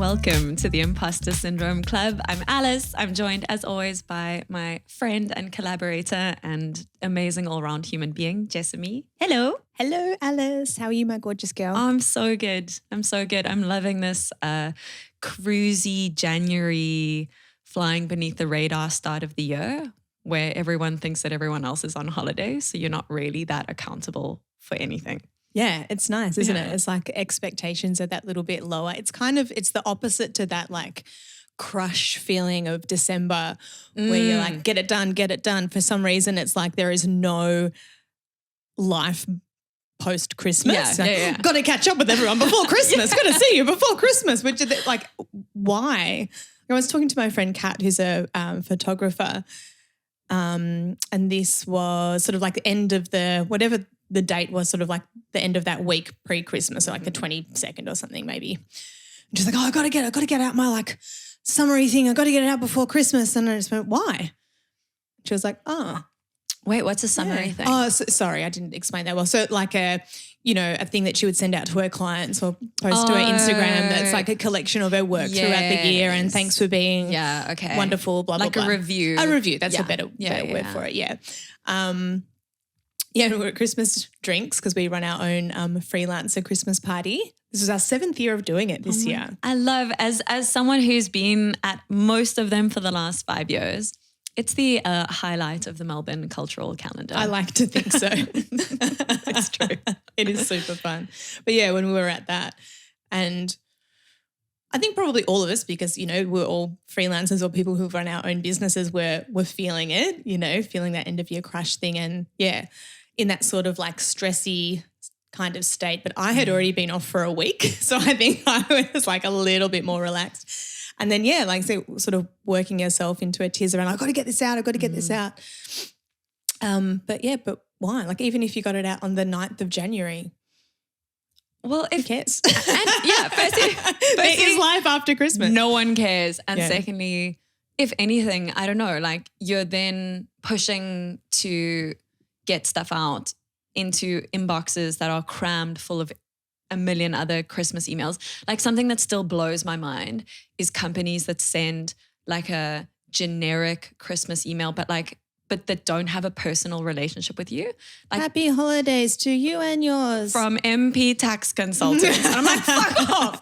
welcome to the Imposter Syndrome Club. I'm Alice. I'm joined as always by my friend and collaborator and amazing all-round human being, Jessamy. Hello. Hello, Alice. How are you, my gorgeous girl? I'm so good. I'm loving this cruisy January flying beneath the radar start of the year where everyone thinks that everyone else is on holiday, so you're not really that accountable for anything. Yeah, it's nice, isn't it? It's like expectations are that little bit lower. It's the opposite to that like crush feeling of December where you're like, get it done. For some reason, it's like there is no life post-Christmas. Yeah. Got to catch up with everyone before Christmas. Got to see you before Christmas. Which is like, why? I was talking to my friend Kat, who's a photographer, and this was sort of like the end of whatever the date was, sort of like the end of that week pre-Christmas, so like the 22nd or something maybe. And she's like, oh, I got to get out my like summery thing. I got to get it out before Christmas. And I just went, why? She was like, oh. Wait, what's a summary thing? Oh, sorry, I didn't explain that well. So like a thing that she would send out to her clients or post to her Instagram that's like a collection of her work throughout the year, and thanks for being wonderful, blah, blah, blah. Like a review. A review, that's a better word for it, yeah. We're at Christmas drinks because we run our own freelancer Christmas party. This was our 7th year of doing it this year. I love, as someone who's been at most of them for the last 5 years, it's the highlight of the Melbourne cultural calendar. I like to think so. It's true. It is super fun. But yeah, when we were at that, and I think probably all of us, because, we're all freelancers or people who run our own businesses, were feeling it, feeling that end of year crush thing, and in that sort of like stressy kind of state. But I had already been off for a week, so I think I was like a little bit more relaxed. And then, sort of working yourself into a tears around, I've got to get this out, I've got to get this out. But why? Like even if you got it out on the 9th of January, well, who cares? Firstly, there is life after Christmas. No one cares. And secondly, if anything, I don't know, like you're then pushing to get stuff out into inboxes that are crammed full of a million other Christmas emails. Like something that still blows my mind is companies that send like a generic Christmas email, but that don't have a personal relationship with you. Like, happy holidays to you and yours. From MP Tax Consultants. And I'm like, fuck off.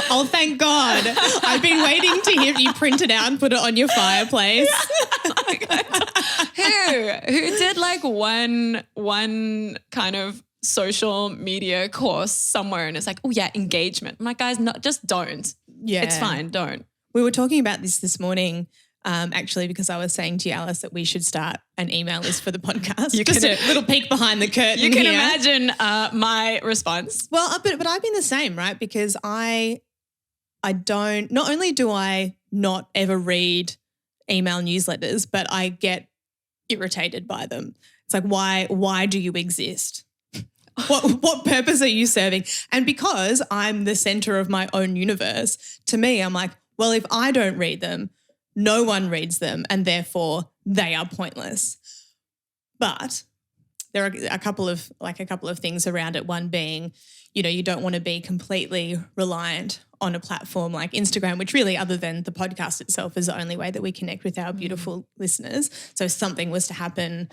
Oh, thank God. I've been waiting to hear you print it out and put it on your fireplace. Who did like one kind of social media course somewhere and it's like, oh yeah, engagement. I'm like, guys, just don't. Yeah. It's fine, don't. We were talking about this morning, actually, because I was saying to you, Alice, that we should start an email list for the podcast. Just a little peek behind the curtain. You can imagine my response. Well, but I've been the same, right? Because I don't, not only do I not ever read email newsletters, but I get irritated by them. It's like, why do you exist? What purpose are you serving? And because I'm the center of my own universe, to me, I'm like, well, if I don't read them, no one reads them, and therefore they are pointless. But there are a couple of things around it. One being, you don't want to be completely reliant on a platform like Instagram, which really, other than the podcast itself, is the only way that we connect with our beautiful listeners. So if something was to happen,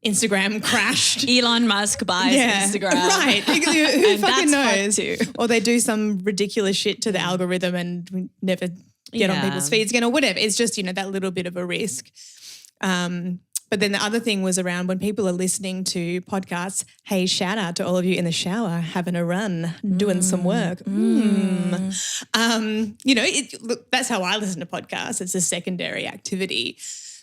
Instagram crashed. Elon Musk buys Instagram. Right. Who fucking knows? Or they do some ridiculous shit to the algorithm and we never get on people's feeds again or whatever. It's just, that little bit of a risk. But then the other thing was around when people are listening to podcasts, hey, shout out to all of you in the shower, having a run, doing some work. Look, that's how I listen to podcasts. It's a secondary activity.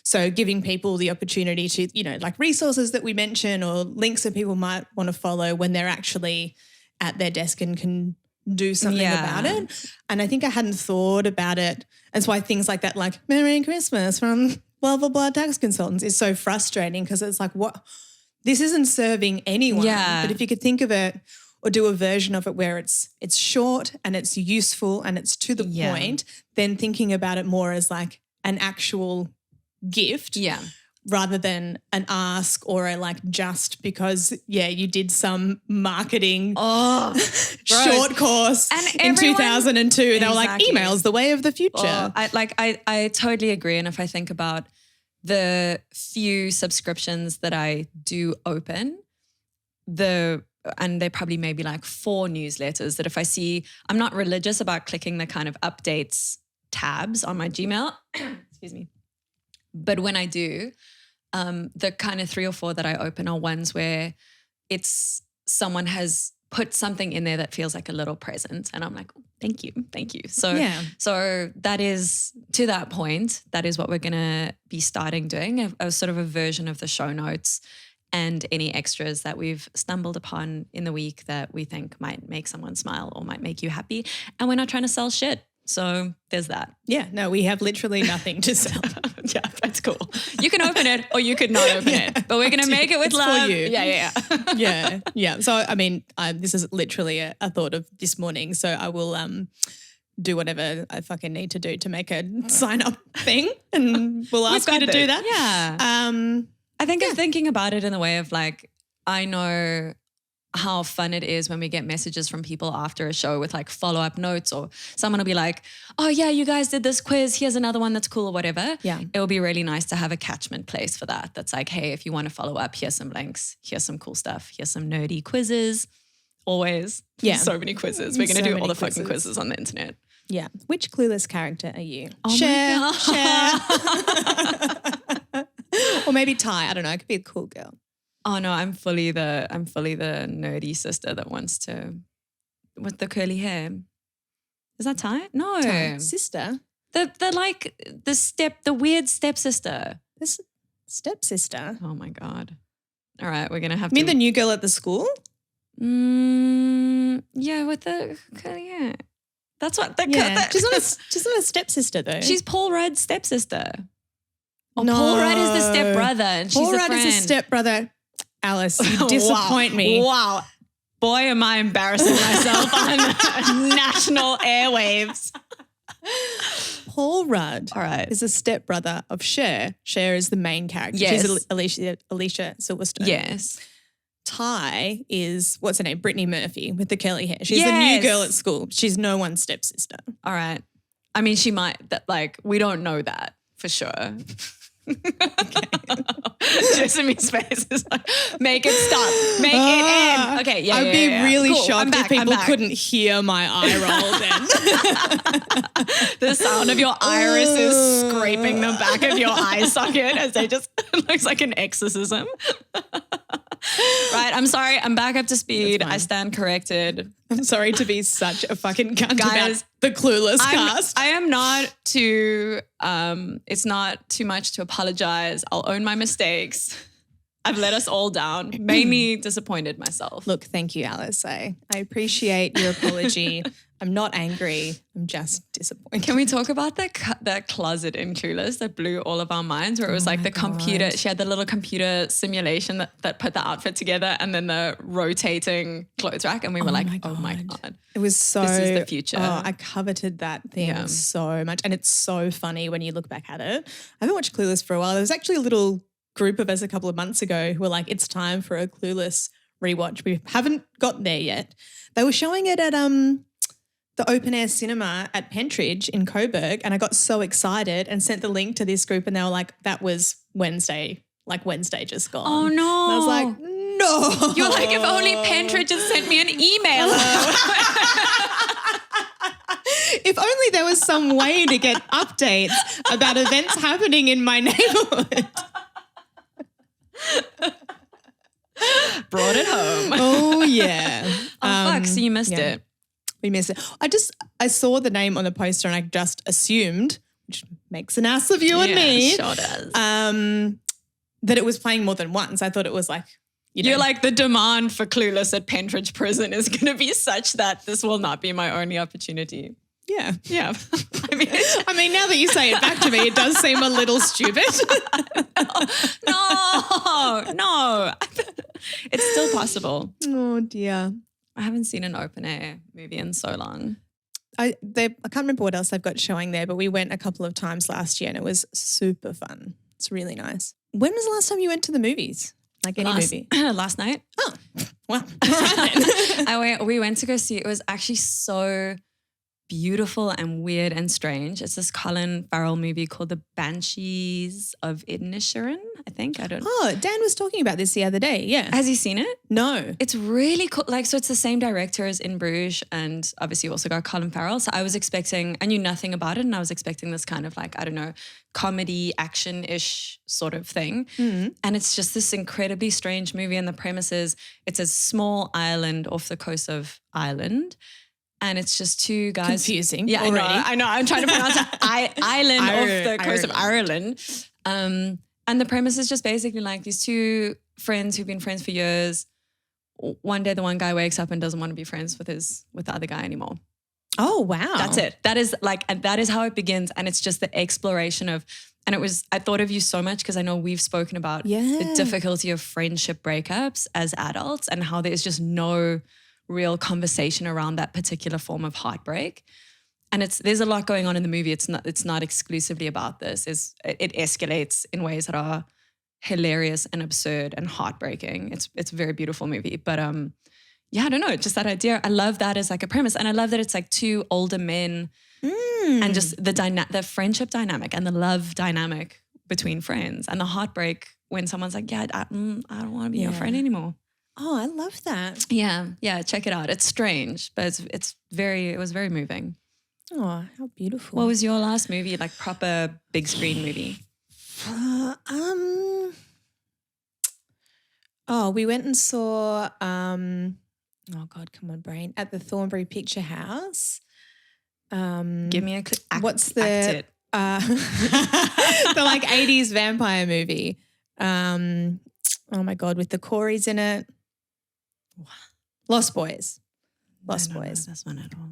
So giving people the opportunity to, like resources that we mention or links that people might want to follow when they're actually at their desk and can do something about it. And I think I hadn't thought about it. That's why things like that, like Merry Christmas from blah, blah, blah tax consultants is so frustrating because it's like, what? This isn't serving anyone. Yeah. But if you could think of it or do a version of it where it's short and it's useful and it's to the point, then thinking about it more as like an actual gift rather than an ask or a like just because, you did some marketing short course and in 2002. They were like, Exactly. email's the way of the future. I totally agree. And if I think about the few subscriptions that I do open, and they probably maybe like 4 newsletters that if I see, I'm not religious about clicking the kind of updates tabs on my Gmail, excuse me. But when I do, the kind of 3 or 4 that I open are ones where it's someone has put something in there that feels like a little present. And I'm like, oh, thank you. So that is, to that point, that is what we're going to be starting doing, a sort of a version of the show notes and any extras that we've stumbled upon in the week that we think might make someone smile or might make you happy. And we're not trying to sell shit. So there's that. Yeah, no, we have literally nothing to sell. Yeah, that's cool. You can open it or you could not open it, but we're going to make it with it's love. for you. Yeah. Yeah. So, I mean, this is literally a thought of this morning. So I will do whatever I fucking need to do to make a sign up thing and we'll ask you to do that. Yeah. I think I'm thinking about it in the way of like, I know how fun it is when we get messages from people after a show with like follow-up notes, or someone will be like, oh yeah, you guys did this quiz. Here's another one that's cool or whatever. Yeah. It will be really nice to have a catchment place for that. That's like, hey, if you want to follow up, here's some links. Here's some cool stuff. Here's some nerdy quizzes. Always. Yeah. So many quizzes. We're going to do all the fucking quizzes on the internet. Yeah. Which Clueless character are you? Oh share. my Or maybe Ty. I don't know. I could be a cool girl. Oh no, I'm fully the nerdy sister that wants to, with the curly hair. Is that Ty? No. Ty. Sister? The weird stepsister. This stepsister? Oh my God. All right, we're going to have You mean the new girl at the school? Yeah, with the curly hair. That's what the She's not a stepsister though. She's Paul Rudd's stepsister. Oh, No. Paul Rudd is the stepbrother and she's Paul a Rudd friend. is a stepbrother. Alice, you disappoint me. Wow. Boy, am I embarrassing myself on national airwaves. Paul Rudd All right. is a stepbrother of Cher. Cher is the main character. Yes. She's Alicia Silverstone. Yes. Ty is, what's her name? Brittany Murphy with the curly hair. She's the Yes. new girl at school. She's no one's stepsister. All right. I mean, she might, we don't know that for sure. Jessamy's face is like, make it stop. Make it end. Okay, yeah, I'd be really cool. shocked if people couldn't hear my eye roll then. The sound of your iris is scraping the back of your eye socket as they just, it looks like an exorcism. Right, I'm sorry. I'm back up to speed. I stand corrected. I'm sorry to be such a fucking cunt Guys, about the Clueless cast. I am not too, it's not too much to apologize. I'll own my mistakes. I've let us all down, mainly disappointed myself. Look, thank you, Alice. I appreciate your apology. I'm not angry. I'm just disappointed. Can we talk about that closet in Clueless that blew all of our minds, where it was like the computer, she had the little computer simulation that put the outfit together and then the rotating clothes rack, and we were oh my God. It was so, this is the future. Oh, I coveted that thing so much, and it's so funny when you look back at it. I haven't watched Clueless for a while. There was actually a little group of us a couple of months ago who were like, it's time for a Clueless rewatch. We haven't gotten there yet. They were showing it at the open air cinema at Pentridge in Coburg, and I got so excited and sent the link to this group, and they were like, that was Wednesday just gone. Oh no. And I was like, no. You're like, if only Pentridge had sent me an email. If only there was some way to get updates about events happening in my neighborhood. Brought it home. Oh, yeah. Fuck, so you missed it. We missed it. I saw the name on the poster and I just assumed, which makes an ass of you and me. Sure does. That it was playing more than once. I thought it was like, You're like, the demand for Clueless at Pentridge Prison is going to be such that this will not be my only opportunity. Yeah. Yeah. I mean, now that you say it back to me, it does seem a little stupid. No. It's still possible. Oh, dear. I haven't seen an open air movie in so long. I can't remember what else they've got showing there, but we went a couple of times last year and it was super fun. It's really nice. When was the last time you went to the movies? Like any movie? Last night. Oh, well. We went to go see, it was actually so beautiful and weird and strange. It's this Colin Farrell movie called The Banshees of Inisherin, I think. I don't know. Oh, Dan was talking about this the other day. Yeah. Has he seen it? No. It's really cool. Like, so it's the same director as In Bruges, and obviously also got Colin Farrell. So I knew nothing about it, and I was expecting this kind of like, I don't know, comedy, action-ish sort of thing. Mm. And it's just this incredibly strange movie. And the premise is it's a small island off the coast of Ireland. And it's just two guys. Confusing. Yeah, already. I know. I'm trying to pronounce it. Island off the coast of Ireland. And the premise is just basically like these two friends who've been friends for years. One day the one guy wakes up and doesn't want to be friends with the other guy anymore. Oh, wow. That's it. That is how it begins. And it's just the exploration of, and I thought of you so much because I know we've spoken about the difficulty of friendship breakups as adults and how there's just no real conversation around that particular form of heartbreak. And there's a lot going on in the movie. It's not exclusively about this. It escalates in ways that are hilarious and absurd and heartbreaking. It's a very beautiful movie. But yeah, I don't know, just that idea. I love that as like a premise. And I love that it's like two older men and just the friendship dynamic and the love dynamic between friends and the heartbreak when someone's like, yeah, I don't want to be your friend anymore. Oh, I love that. Yeah, check it out. It's strange, but it was very moving. Oh, how beautiful. What was your last movie, like proper big screen movie? We went and saw oh God, come on, brain, at the Thornbury Picture House. Give me what's the the like 80s vampire movie? Oh my God, with the Coreys in it. Lost Boys. Lost Boys. That's not at all.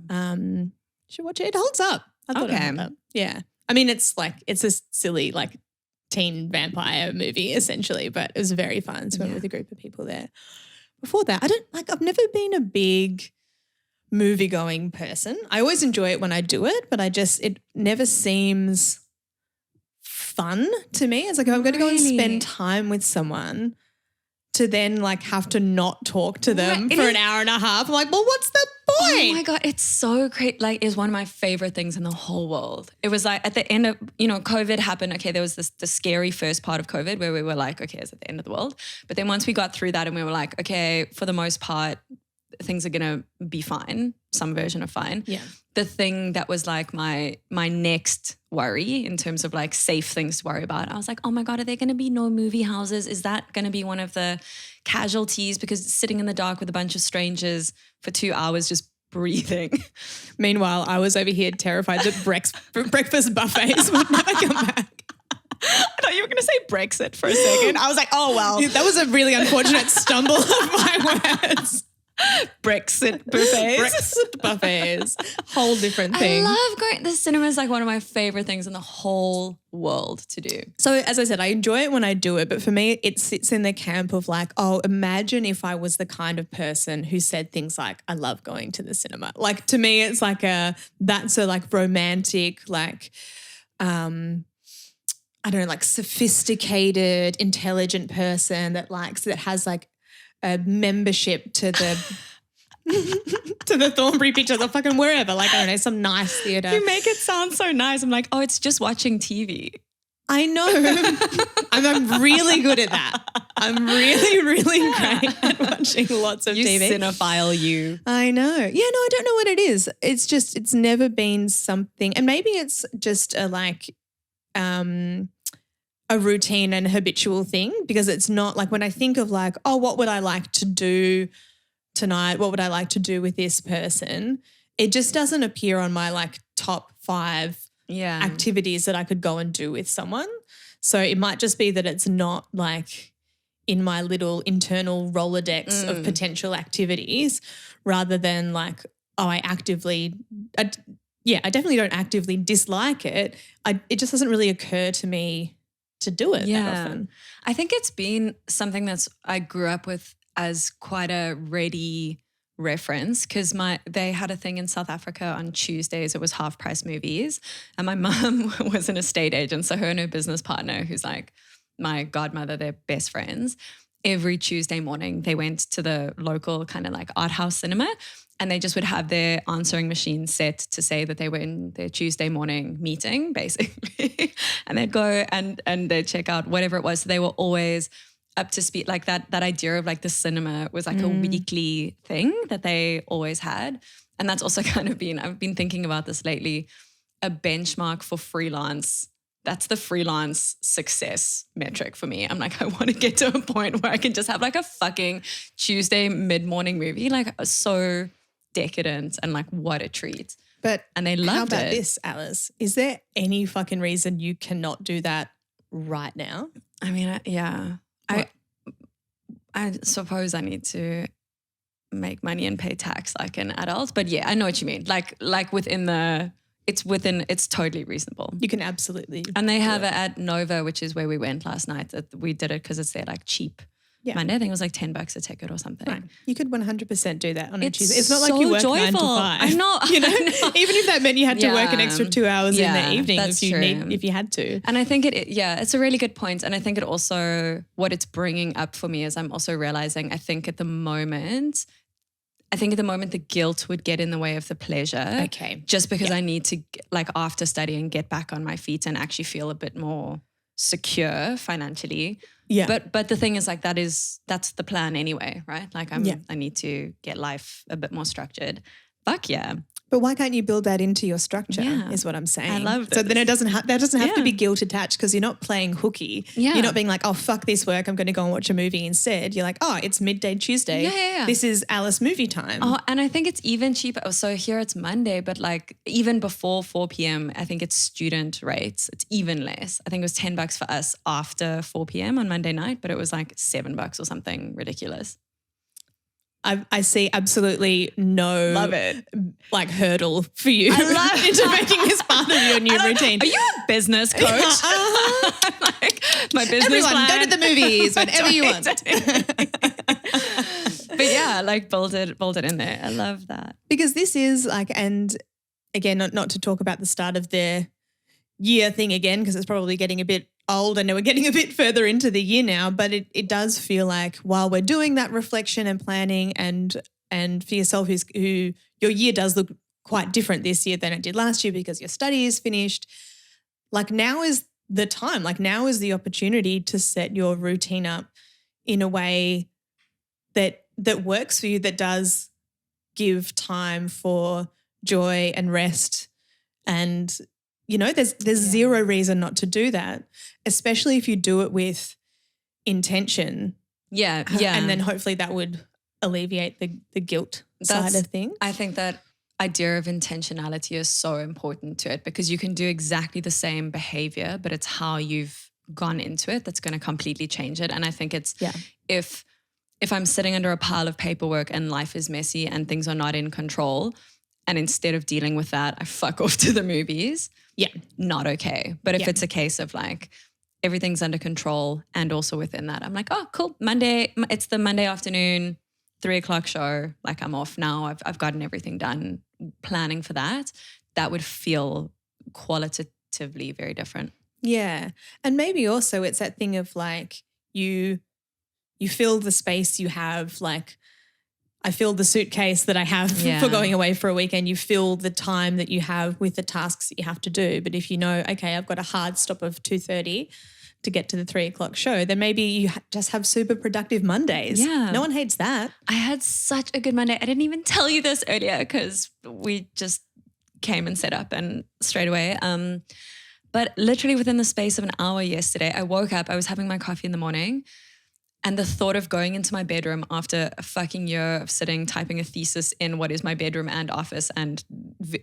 Should watch it. It holds up. I thought it held up. Yeah. I mean, it's a silly like teen vampire movie essentially, but it was very fun. So went with a group of people there. Before that, I've never been a big movie going person. I always enjoy it when I do it, but it never seems fun to me. It's like if I'm going to go and spend time with someone to then like have to not talk to them for an hour and a half. I'm like, well, what's the point? Oh my God, it's so great. Like, it's one of my favorite things in the whole world. It was like at the end of, COVID happened. Okay, there was the scary first part of COVID where we were like, okay, it's at the end of the world. But then once we got through that and we were like, okay, for the most part, things are going to be fine, some version of fine. Yeah. The thing that was like my next worry in terms of like safe things to worry about, I was like, oh my God, are there going to be no movie houses? Is that going to be one of the casualties? Because sitting in the dark with a bunch of strangers for 2 hours just breathing. Meanwhile, I was over here terrified that breakfast buffets would never come back. I thought you were going to say Brexit for a second. I was like, oh, well. That was a really unfortunate stumble of my words. Brexit buffets. Brexit buffets. Whole different thing. I love going. The cinema is like one of my favorite things in the whole world to do. So as I said, I enjoy it when I do it, but for me, it sits in the camp of like, oh, imagine if I was the kind of person who said things like, I love going to the cinema. Like to me, it's like that's a like romantic, like, I don't know, like sophisticated, intelligent person that has like a membership to the to the Thornbury Pictures or fucking wherever, like I don't know, some nice theatre. You make it sound so nice. I'm like, oh, it's just watching TV. I know. I'm really good at that. I'm really, really great at watching lots of TV. You cinephile, you. I know. Yeah, no, I don't know what it is. It's never been something, and maybe it's just a routine and habitual thing, because it's not like when I think of like, oh, what would I like to do tonight? What would I like to do with this person? It just doesn't appear on my like top 5 activities that I could go and do with someone. So it might just be that it's not like in my little internal Rolodex of potential activities, rather than like, oh, I definitely don't actively dislike it. It just doesn't really occur to me to do it that often. I think it's been something I grew up with as quite a ready reference, because they had a thing in South Africa on Tuesdays. It was half-price movies, and my mum was an estate agent, so her and her business partner, who's like my godmother, they're best friends. Every Tuesday morning, they went to the local kind of like art house cinema, and they just would have their answering machine set to say that they were in their Tuesday morning meeting, basically. And they'd go and they'd check out whatever it was. So they were always up to speed. Like that idea of like the cinema was like a weekly thing that they always had. And that's also kind of I've been thinking about this lately, a benchmark for freelance. That's the freelance success metric for me. I'm like, I want to get to a point where I can just have like a fucking Tuesday mid-morning movie, like so decadent and like what a treat. And they loved it. How about this, Alice? Is there any fucking reason you cannot do that right now? I mean, yeah. I suppose I need to make money and pay tax like an adult. But yeah, I know what you mean. Like it's totally reasonable. You can absolutely. And they have it at Nova, which is where we went last night. We did it because it's their like cheap Monday. I think it was like $10 a ticket or something. Right. You could 100% do that on a Tuesday. It's not like you work joyful. 9 to 5. I know. You know? Even if that meant you had to work an extra 2 hours in the evening if you had to. And I think it's a really good point. And I think it also, what it's bringing up for me is I'm also realizing, I think at the moment the guilt would get in the way of the pleasure. Okay. Just because I need to, like after studying, get back on my feet and actually feel a bit more secure financially. Yeah. But the thing is like that's the plan anyway, right? Like I need to get life a bit more structured. Fuck yeah. But why can't you build that into your structure is what I'm saying. I love this. So then that doesn't have to be guilt attached because you're not playing hooky. Yeah. You're not being like, oh, fuck this work, I'm going to go and watch a movie instead. You're like, oh, it's midday Tuesday. Yeah. This is Alice movie time. Oh, and I think it's even cheaper. So here it's Monday, but like even before 4 p.m, I think it's student rates. It's even less. I think it was $10 for us after 4 p.m. on Monday night, but it was like $7 or something ridiculous. I see absolutely no love it like hurdle for you into making this part of your new routine. Are you a business coach? Like my business Everyone, plan. go to the movies whenever you want. But yeah, like bolt it in there. I love that. Because this is like, and again, not to talk about the start of their year thing again, because it's probably getting a bit old. I know we're getting a bit further into the year now, but it does feel like while we're doing that reflection and planning and for yourself who your year does look quite different this year than it did last year because your study is finished, like now is the time, like now is the opportunity to set your routine up in a way that works for you, that does give time for joy and rest. And you know, there's zero reason not to do that, especially if you do it with intention. Yeah. And then hopefully that would alleviate the guilt side of things. I think that idea of intentionality is so important to it because you can do exactly the same behavior, but it's how you've gone into it that's going to completely change it. And I think it's if I'm sitting under a pile of paperwork and life is messy and things are not in control, and instead of dealing with that, I fuck off to the movies. Yeah. Not okay. But if it's a case of like everything's under control and also within that, I'm like, oh, cool. Monday, it's the Monday afternoon, 3:00 show. Like I'm off now. I've gotten everything done. Planning for that would feel qualitatively very different. Yeah. And maybe also it's that thing of like you fill the space you have, like I fill the suitcase that I have for going away for a weekend. You fill the time that you have with the tasks that you have to do. But if you know, okay, I've got a hard stop of 2:30 to get to the 3:00 show, then maybe you just have super productive Mondays. Yeah. No one hates that. I had such a good Monday. I didn't even tell you this earlier because we just came and set up and straight away. But literally within the space of an hour yesterday, I woke up, I was having my coffee in the morning, and the thought of going into my bedroom after a fucking year of sitting, typing a thesis in what is my bedroom and office, and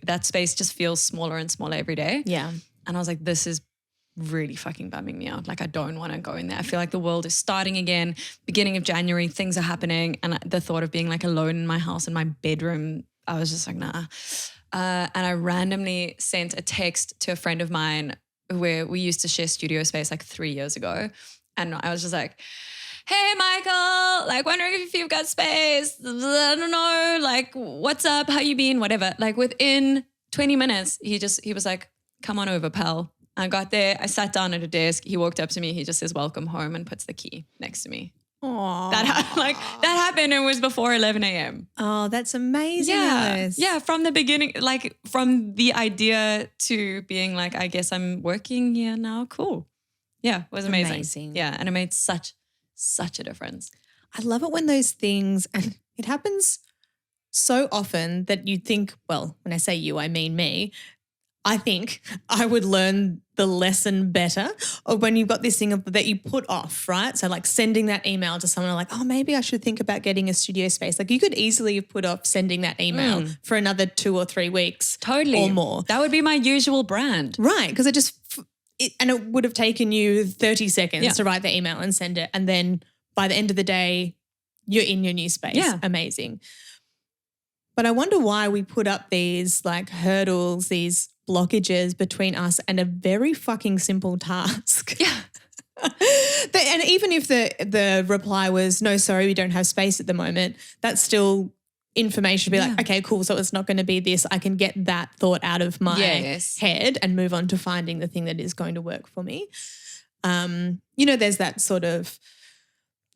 that space just feels smaller and smaller every day. Yeah. And I was like, this is really fucking bumming me out. Like I don't want to go in there. I feel like the world is starting again. Beginning of January, things are happening. And the thought of being like alone in my house, in my bedroom, I was just like, nah. And I randomly sent a text to a friend of mine where we used to share studio space like 3 years ago. And I was just like, hey, Michael, like wondering if you've got space. I don't know, like what's up? How you been? Whatever. Like within 20 minutes, he was like, come on over, pal. I got there, I sat down at a desk. He walked up to me. He just says, welcome home, and puts the key next to me. Aww. That happened. It was before 11 a.m. Oh, that's amazing. Yeah. Alice. Yeah. From the beginning, like from the idea to being like, I guess I'm working here now. Cool. Yeah. It was amazing. Yeah. And it made such a difference. I love it when those things, and it happens so often that you think, well, when I say you, I mean me. I think I would learn the lesson better of when you've got this thing that you put off, right? So like sending that email to someone like, oh, maybe I should think about getting a studio space. Like you could easily have put off sending that email for another 2 or 3 weeks. Totally. Or more. That would be my usual brand. Right, because it would have taken you 30 seconds to write the email and send it. And then by the end of the day, you're in your new space. Yeah. Amazing. But I wonder why we put up these like hurdles, these blockages between us and a very fucking simple task. Yeah. And even if the reply was, no, sorry, we don't have space at the moment, that's still information to be like, okay, cool. So it's not going to be this. I can get that thought out of my head and move on to finding the thing that is going to work for me. There's that sort of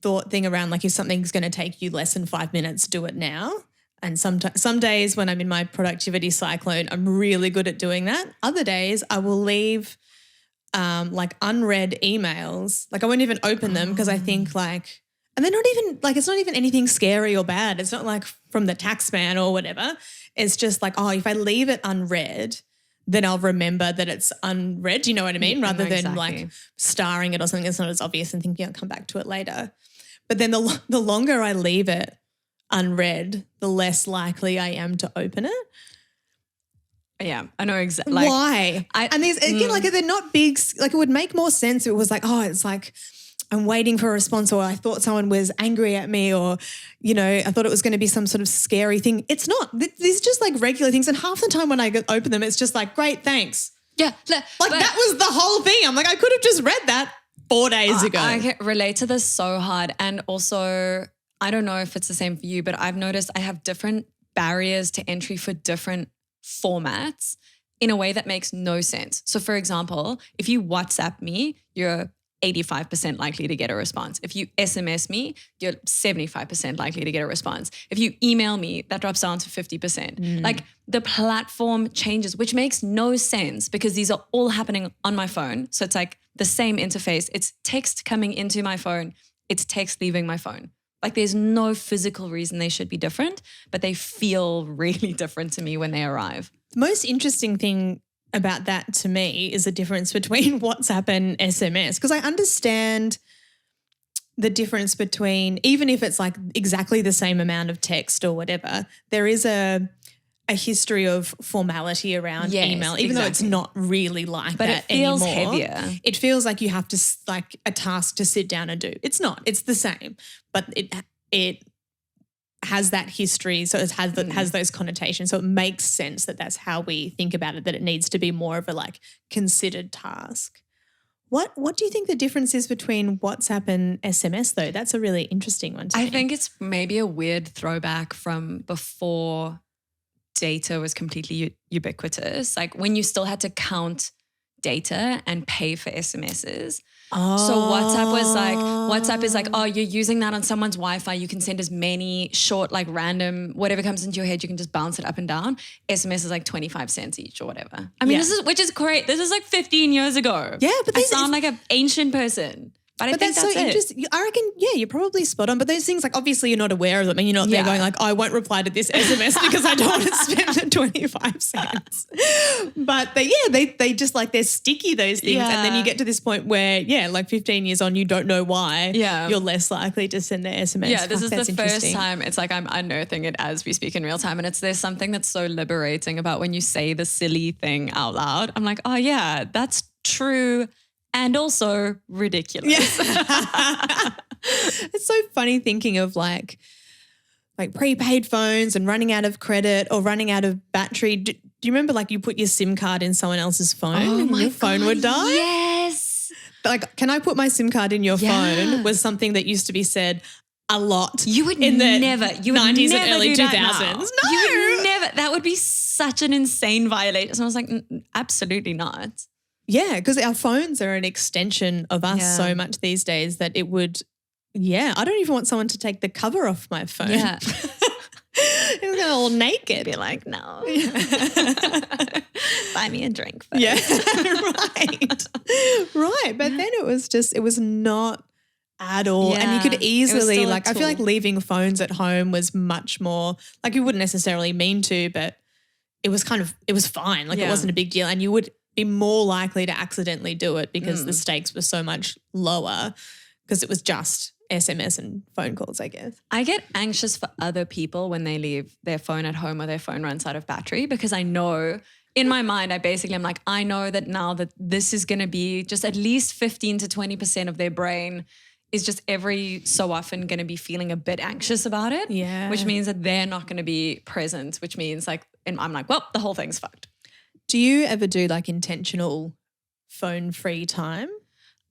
thought thing around like if something's going to take you less than 5 minutes, do it now. And some days when I'm in my productivity cyclone, I'm really good at doing that. Other days I will leave like unread emails. Like I won't even open them because I think like, and they're not even like, it's not even anything scary or bad. It's not like from the tax man or whatever. It's just like, oh, if I leave it unread, then I'll remember that it's unread. Do you know what I mean? Rather than like starring it or something that's not as obvious and thinking I'll come back to it later. But then the longer I leave it unread, the less likely I am to open it. Yeah, I know exactly. Like, why? And these again, like they're not big. Like it would make more sense if it was like, oh, it's like I'm waiting for a response, or I thought someone was angry at me, or I thought it was going to be some sort of scary thing. It's not. These are just like regular things, and half the time when I open them, it's just like, great, thanks. Yeah, that was the whole thing. I'm like, I could have just read that 4 days ago. I can relate to this so hard, and also, I don't know if it's the same for you, but I've noticed I have different barriers to entry for different formats in a way that makes no sense. So for example, if you WhatsApp me, you're 85% likely to get a response. If you SMS me, you're 75% likely to get a response. If you email me, that drops down to 50%. Like the platform changes, which makes no sense because these are all happening on my phone. So it's like the same interface. It's text coming into my phone. It's text leaving my phone. Like there's no physical reason they should be different, but they feel really different to me when they arrive. The most interesting thing about that to me is the difference between WhatsApp and SMS, because I understand the difference between, even if it's like exactly the same amount of text or whatever, there is a history of formality around email, even though it's not really like that anymore. But it feels heavier. It feels like you have to like a task to sit down and do. It's not. It's the same, but it has that history, so it has those connotations. So it makes sense that that's how we think about it, that it needs to be more of a like considered task. What do you think the difference is between WhatsApp and SMS though? That's a really interesting one to me. I think it's maybe a weird throwback from before data was completely ubiquitous, like when you still had to count data and pay for SMSs. Oh. So WhatsApp is like, oh, you're using that on someone's Wi-Fi. You can send as many short, like random, whatever comes into your head, you can just bounce it up and down. SMS is like 25 cents each or whatever. I mean, which is great. This is like 15 years ago. Yeah, but I sound like an ancient person. But I think that's so interesting. I reckon, you're probably spot on. But those things, like obviously you're not aware of them and you're not there going like, I won't reply to this SMS because I don't want to spend the 25 cents. But they just like, they're sticky, those things. Yeah. And then you get to this point where, like 15 years on, you don't know why you're less likely to send the SMS. Yeah, this is the first time it's like I'm unearthing it as we speak in real time. And there's something that's so liberating about when you say the silly thing out loud. I'm like, oh yeah, that's true. And also ridiculous. Yeah. It's so funny thinking of like prepaid phones and running out of credit or running out of battery. Do you remember like you put your SIM card in someone else's phone and your phone would die? Yes. Like, can I put my SIM card in your phone was something that used to be said a lot. You would in the never, 90s and early 2000s. No. You would never. That would be such an insane violation. So I was like, absolutely not. Yeah, because our phones are an extension of us so much these days that it would, I don't even want someone to take the cover off my phone. Yeah. It was going all naked. Be like, no. Buy me a drink first. Yeah, right. Right. But then it was not at all. And you could easily, like, I feel like leaving phones at home was much more, like, you wouldn't necessarily mean to, but it was fine. Like, it wasn't a big deal. And you would be more likely to accidentally do it because the stakes were so much lower because it was just SMS and phone calls, I guess. I get anxious for other people when they leave their phone at home or their phone runs out of battery because I know in my mind, I'm like, I know that now that this is going to be just at least 15 to 20% of their brain is just every so often going to be feeling a bit anxious about it. Yeah. Which means that they're not going to be present, which means like, and I'm like, well, the whole thing's fucked. Do you ever do like intentional phone-free time?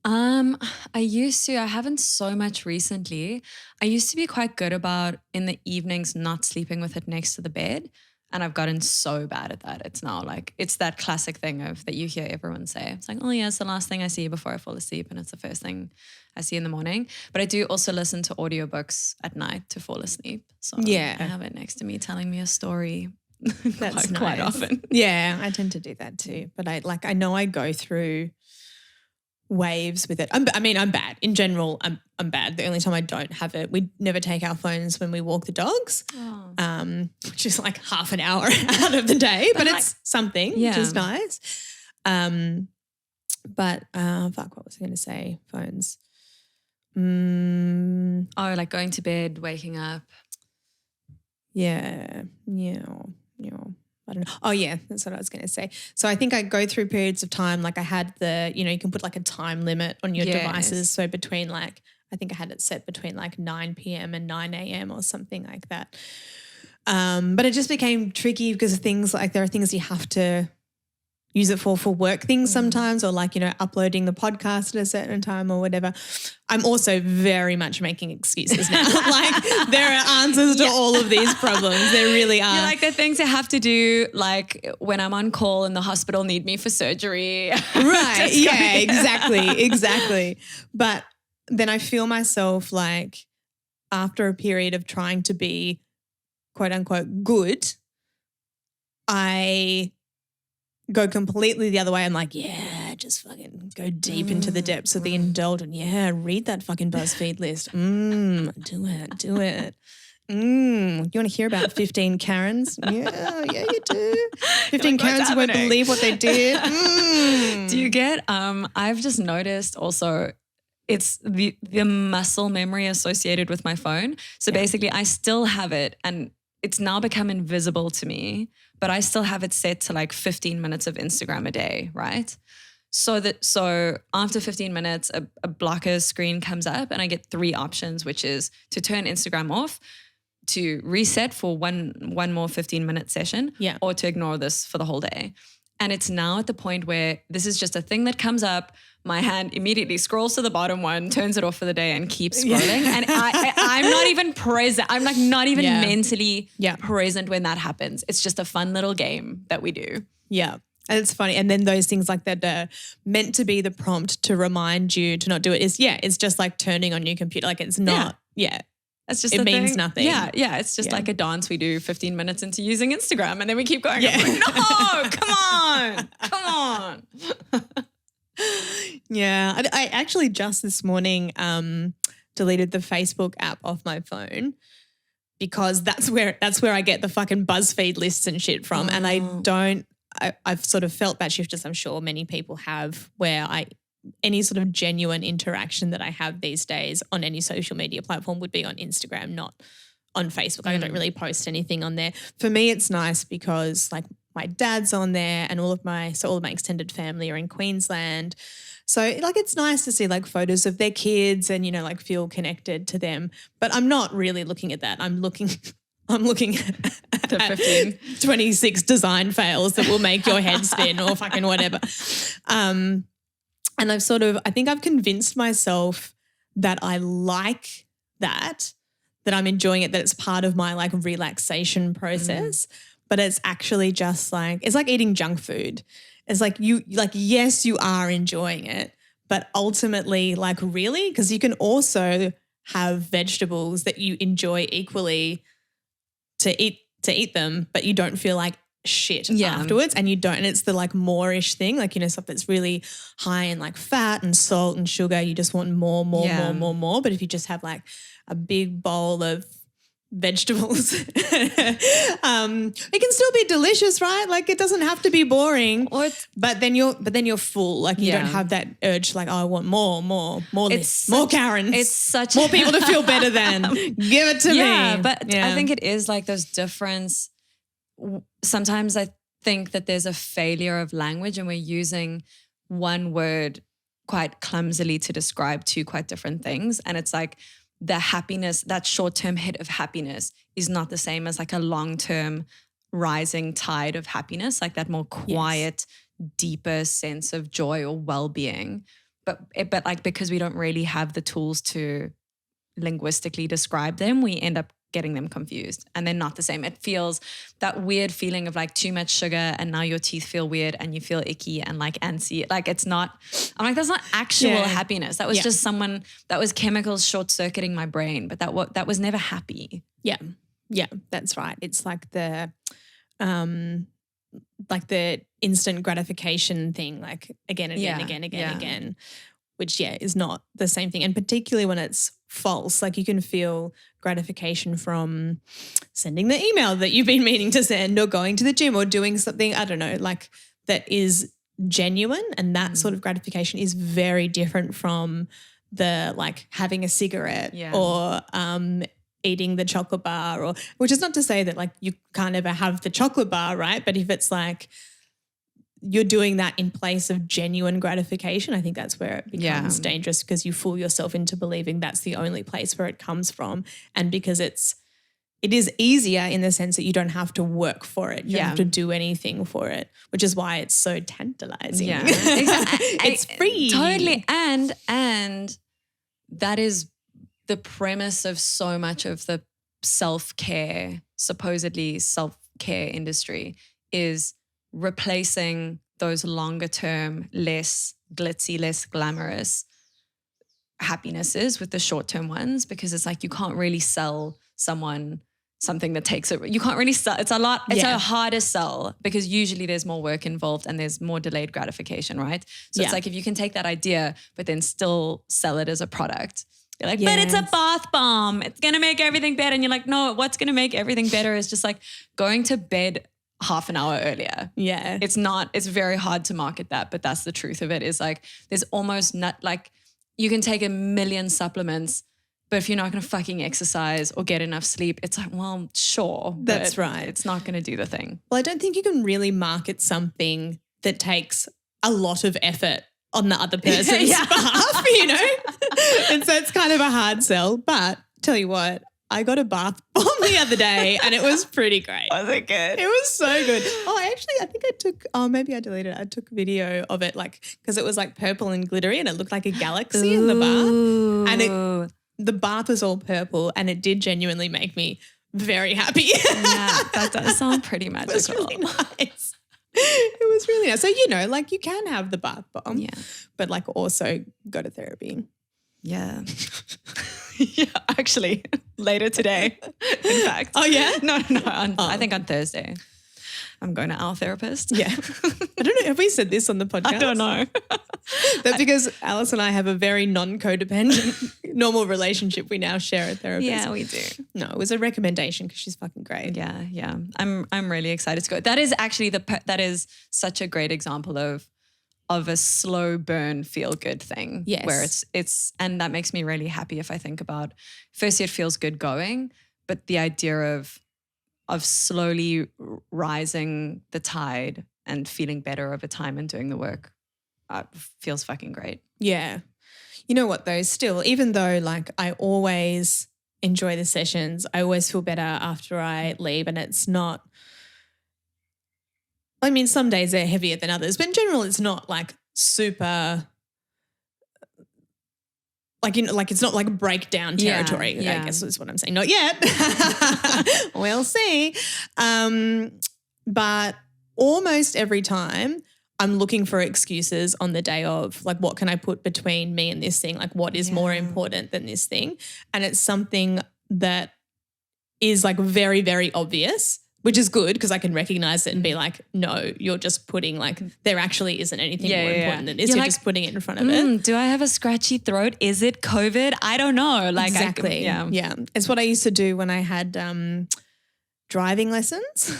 I used to. I haven't so much recently. I used to be quite good about in the evenings not sleeping with it next to the bed. And I've gotten so bad at that. It's now like, it's that classic thing of that you hear everyone say. It's like, oh yeah, it's the last thing I see before I fall asleep and it's the first thing I see in the morning. But I do also listen to audiobooks at night to fall asleep. So I have it next to me telling me a story. That's quite often. Yeah, I tend to do that too. But I know I go through waves with it. I'm bad. In general, I'm bad. The only time I don't have it, we never take our phones when we walk the dogs, which is like half an hour out of the day, but it's something, which is nice. But what was I going to say? Phones. Oh, like going to bed, waking up. Yeah. I don't know. Oh, yeah, that's what I was going to say. So I think I go through periods of time, like I had you can put like a time limit on your devices. So between I think I had it set between like 9 p.m. and 9 a.m. or something like that. But it just became tricky because of things like there are things you have to use it for work things sometimes, or like, uploading the podcast at a certain time or whatever. I'm also very much making excuses now. Like there are answers to all of these problems. There really are. You're like the things I have to do, like when I'm on call and the hospital need me for surgery. Right. Yeah, exactly. But then I feel myself like after a period of trying to be quote unquote good, I go completely the other way. I'm like, just fucking go deep into the depths of the indulgent. Yeah, read that fucking BuzzFeed list. Do it. You want to hear about 15 Karens? Yeah, you do. 15 Karens who won't believe what they did. Do you get, I've just noticed also it's the muscle memory associated with my phone. So basically I still have it and it's now become invisible to me, but I still have it set to like 15 minutes of Instagram a day, right? So after 15 minutes, a blocker screen comes up and I get 3 options, which is to turn Instagram off, to reset for one more 15-minute session, or to ignore this for the whole day. And it's now at the point where this is just a thing that comes up. My hand immediately scrolls to the bottom one, turns it off for the day and keeps scrolling. And I'm not even present. I'm like not even mentally present when that happens. It's just a fun little game that we do. Yeah. And it's funny. And then those things like that are meant to be the prompt to remind you to not do it it's just like turning on your computer. Like it's not, It's just it means nothing. Yeah. It's just like a dance we do 15 minutes into using Instagram and then we keep going. Yeah. Like, no, come on. Yeah. I actually just this morning deleted the Facebook app off my phone because that's where I get the fucking BuzzFeed lists and shit from. And I've sort of felt that shift, as I'm sure many people have, where any sort of genuine interaction that I have these days on any social media platform would be on Instagram, not on Facebook. I don't really post anything on there. For me, it's nice because like my dad's on there and all of my extended family are in Queensland. So like it's nice to see like photos of their kids and, like feel connected to them. But I'm not really looking at that. I'm looking at the 15, 26 design fails that will make your head spin or fucking whatever. And I think I've convinced myself that I like that I'm enjoying it, that it's part of my like relaxation process, but it's actually just like, it's like eating junk food. It's like yes, you are enjoying it, but ultimately, like, really? Because you can also have vegetables that you enjoy equally to eat them, but you don't feel like shit afterwards, and it's the like more-ish thing, like, you know, stuff that's really high in like fat and salt and sugar, you just want more. But if you just have like a big bowl of vegetables, it can still be delicious, right? Like, it doesn't have to be boring. But then you're full. Like, you don't have that urge like, oh, I want more Karens. It's such more people to feel better than. Give it to me. Yeah, but I think it is like those difference. Sometimes I think that there's a failure of language and we're using one word quite clumsily to describe two quite different things. And it's like the happiness, that short-term hit of happiness is not the same as like a long-term rising tide of happiness, like that more quiet, deeper sense of joy or well-being. But like, because we don't really have the tools to linguistically describe them, we end up getting them confused and they're not the same. It feels that weird feeling of like too much sugar and now your teeth feel weird and you feel icky and like antsy. Like, it's not, I'm like, that's not actual happiness. That was just that was chemicals short-circuiting my brain, but that was never happy. Yeah. Yeah, that's right. It's like the instant gratification thing, like again, which is not the same thing. And particularly when it's false, like you can feel gratification from sending the email that you've been meaning to send or going to the gym or doing something, I don't know, like that is genuine, and that sort of gratification is very different from the like having a cigarette or eating the chocolate bar, or which is not to say that like you can't ever have the chocolate bar, right? But if it's like you're doing that in place of genuine gratification, I think that's where it becomes dangerous, because you fool yourself into believing that's the only place where it comes from. And because it is easier in the sense that you don't have to work for it. You don't have to do anything for it, which is why it's so tantalizing. Yeah, exactly. It's free. Totally. And that is the premise of so much of the supposedly self-care industry, is replacing those longer term, less glitzy, less glamorous happinesses with the short term ones, because it's like you can't really sell someone something that takes it. You can't really sell. It's a harder sell, because usually there's more work involved and there's more delayed gratification, right? So it's like if you can take that idea but then still sell it as a product. You're like, but it's a bath bomb. It's going to make everything better. And you're like, no, what's going to make everything better is just like going to bed half an hour earlier. Yeah. It's very hard to market that, but that's the truth of it, is like there's almost not like you can take 1 million supplements, but if you're not going to fucking exercise or get enough sleep, it's like, well, sure. That's right. It's not going to do the thing. Well, I don't think you can really market something that takes a lot of effort on the other person's behalf, you know? And so it's kind of a hard sell. But tell you what, I got a bath bomb the other day and it was pretty great. Was it good? It was so good. I think I took, maybe I deleted it. I took a video of it, like, because it was like purple and glittery and it looked like a galaxy in the bath. And the bath was all purple, and it did genuinely make me very happy. Yeah, that does sound pretty magical. It was really nice. It was really nice. So, you know, like you can have the bath bomb, but like also go to therapy. Yeah. Yeah, actually, later today, in fact. Oh, yeah? No. I think on Thursday. I'm going to our therapist. Yeah. I don't know. Have we said this on the podcast? I don't know. That's because Alice and I have a very non-codependent, normal relationship. We now share a therapist. Yeah, we do. No, it was a recommendation because she's fucking great. Yeah. I'm really excited to go. That is actually that is such a great example of a slow burn feel good thing. Yes. Where it's and that makes me really happy if I think about, firstly, it feels good going, but the idea of slowly rising the tide and feeling better over time and doing the work feels fucking great. Yeah. You know what though, still, even though like I always enjoy the sessions, I always feel better after I leave, and it's not, I mean, some days they're heavier than others, but in general it's not like super, like, you know, like it's not like breakdown territory, I guess is what I'm saying. Not yet. We'll see. But almost every time I'm looking for excuses on the day of, like, what can I put between me and this thing? Like, what is more important than this thing? And it's something that is like very, very obvious, which is good because I can recognize it and be like, no, you're just putting like, there actually isn't anything more important than this. You're like, just putting it in front of it. Do I have a scratchy throat? Is it COVID? I don't know. Like exactly. Yeah. It's what I used to do when I had driving lessons.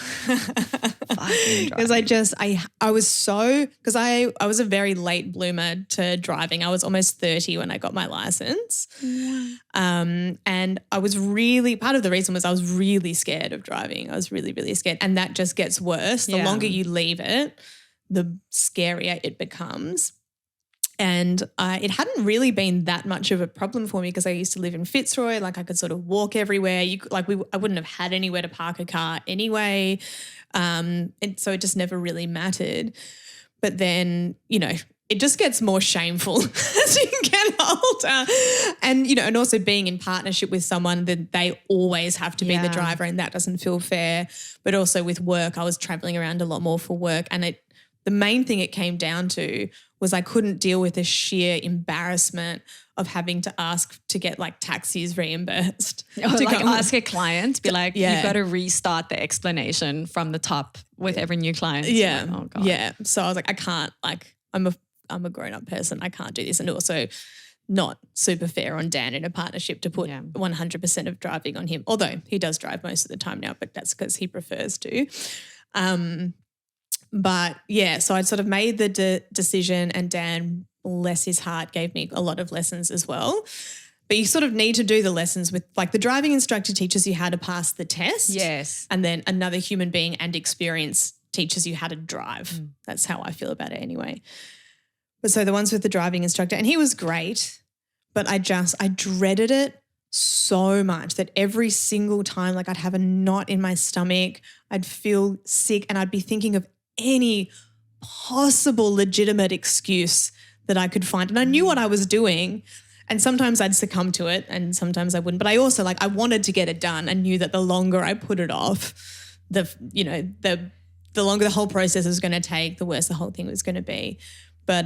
Because I was so, because I was a very late bloomer to driving. I was almost 30 when I got my license. And I was really, part of the reason was I was really scared of driving. I was really, really scared. And that just gets worse. The longer you leave it, the scarier it becomes. And it hadn't really been that much of a problem for me because I used to live in Fitzroy. Like I could sort of walk everywhere. I wouldn't have had anywhere to park a car anyway. And so it just never really mattered. But then, you know, it just gets more shameful as you get older. And, you know, and also being in partnership with someone that they always have to be the driver, and that doesn't feel fair. But also with work, I was traveling around a lot more for work, and the main thing it came down to was I couldn't deal with the sheer embarrassment of having to ask to get like taxis reimbursed. Ask a client, be like, you've got to restart the explanation from the top with every new client. Yeah. Like, oh God. Yeah. So I was like, I can't, like, I'm a grown-up person. I can't do this. And also not super fair on Dan in a partnership to put 100% of driving on him, although he does drive most of the time now, but that's because he prefers to. But yeah, so I'd sort of made the decision, and Dan, bless his heart, gave me a lot of lessons as well. But you sort of need to do the lessons with, like, the driving instructor teaches you how to pass the test. Yes. And then another human being and experience teaches you how to drive. That's how I feel about it anyway. But so the ones with the driving instructor, and he was great, but I dreaded it so much that every single time, like, I'd have a knot in my stomach, I'd feel sick, and I'd be thinking of any possible legitimate excuse that I could find. And I knew what I was doing, and sometimes I'd succumb to it and sometimes I wouldn't. But I also, like, I wanted to get it done and knew that the longer I put it off, the longer the whole process was going to take, the worse the whole thing was going to be. But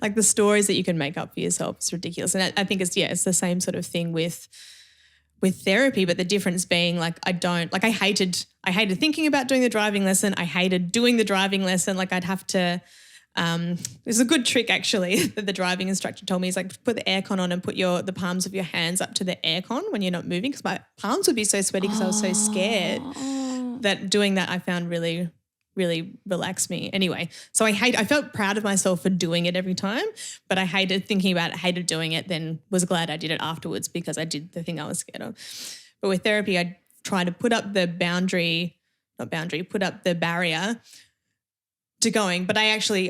like, the stories that you can make up for yourself is ridiculous. And I think it's the same sort of thing with therapy, but the difference being, like, I hated thinking about doing the driving lesson. I hated doing the driving lesson. Like, I'd have to, there's a good trick actually that the driving instructor told me. He's like, put the aircon on and put the palms of your hands up to the aircon when you're not moving, because my palms would be so sweaty because I was so scared that doing that I found really, really relaxed me. Anyway, so I felt proud of myself for doing it every time, but I hated thinking about it, hated doing it, then was glad I did it afterwards because I did the thing I was scared of. But with therapy, I try to put up the barrier to going, but I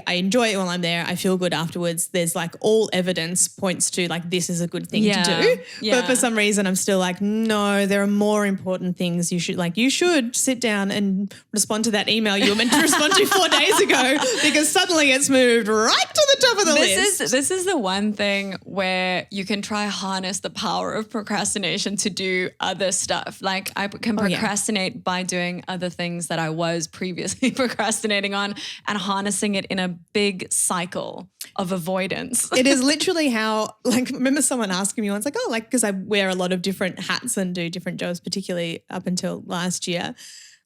enjoy it while I'm there. I feel good afterwards. There's, like, all evidence points to, like, this is a good thing to do. Yeah. But for some reason I'm still like, no, there are more important things. You should sit down and respond to that email you were meant to respond to 4 days ago, because suddenly it's moved right to the top of the list. This is the one thing where you can try harness the power of procrastination to do other stuff. Like, I can procrastinate by doing other things that I was previously procrastinating on, and harnessing it in a big cycle of avoidance. It is literally how, like, remember someone asking me once, like, oh, like, because I wear a lot of different hats and do different jobs, particularly up until last year. I'm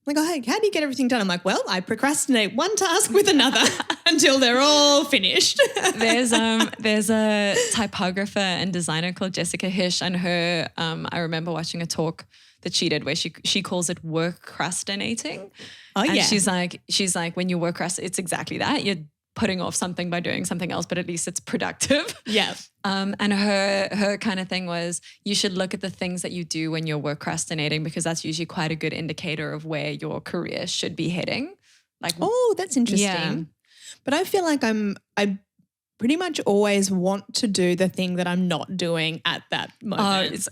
like, oh, hey, how do you get everything done? I'm like, well, I procrastinate one task with another until they're all finished. There's a typographer and designer called Jessica Hish, and her, I remember watching a talk that she did where she calls it work-crastinating. Oh, and yeah. she's like, when you work-crastinate, it's exactly that. You're putting off something by doing something else, but at least it's productive. Yeah. And her kind of thing was, you should look at the things that you do when you're work-crastinating, because that's usually quite a good indicator of where your career should be heading. Like, oh, that's interesting. Yeah. But I feel like I pretty much always want to do the thing that I'm not doing at that moment.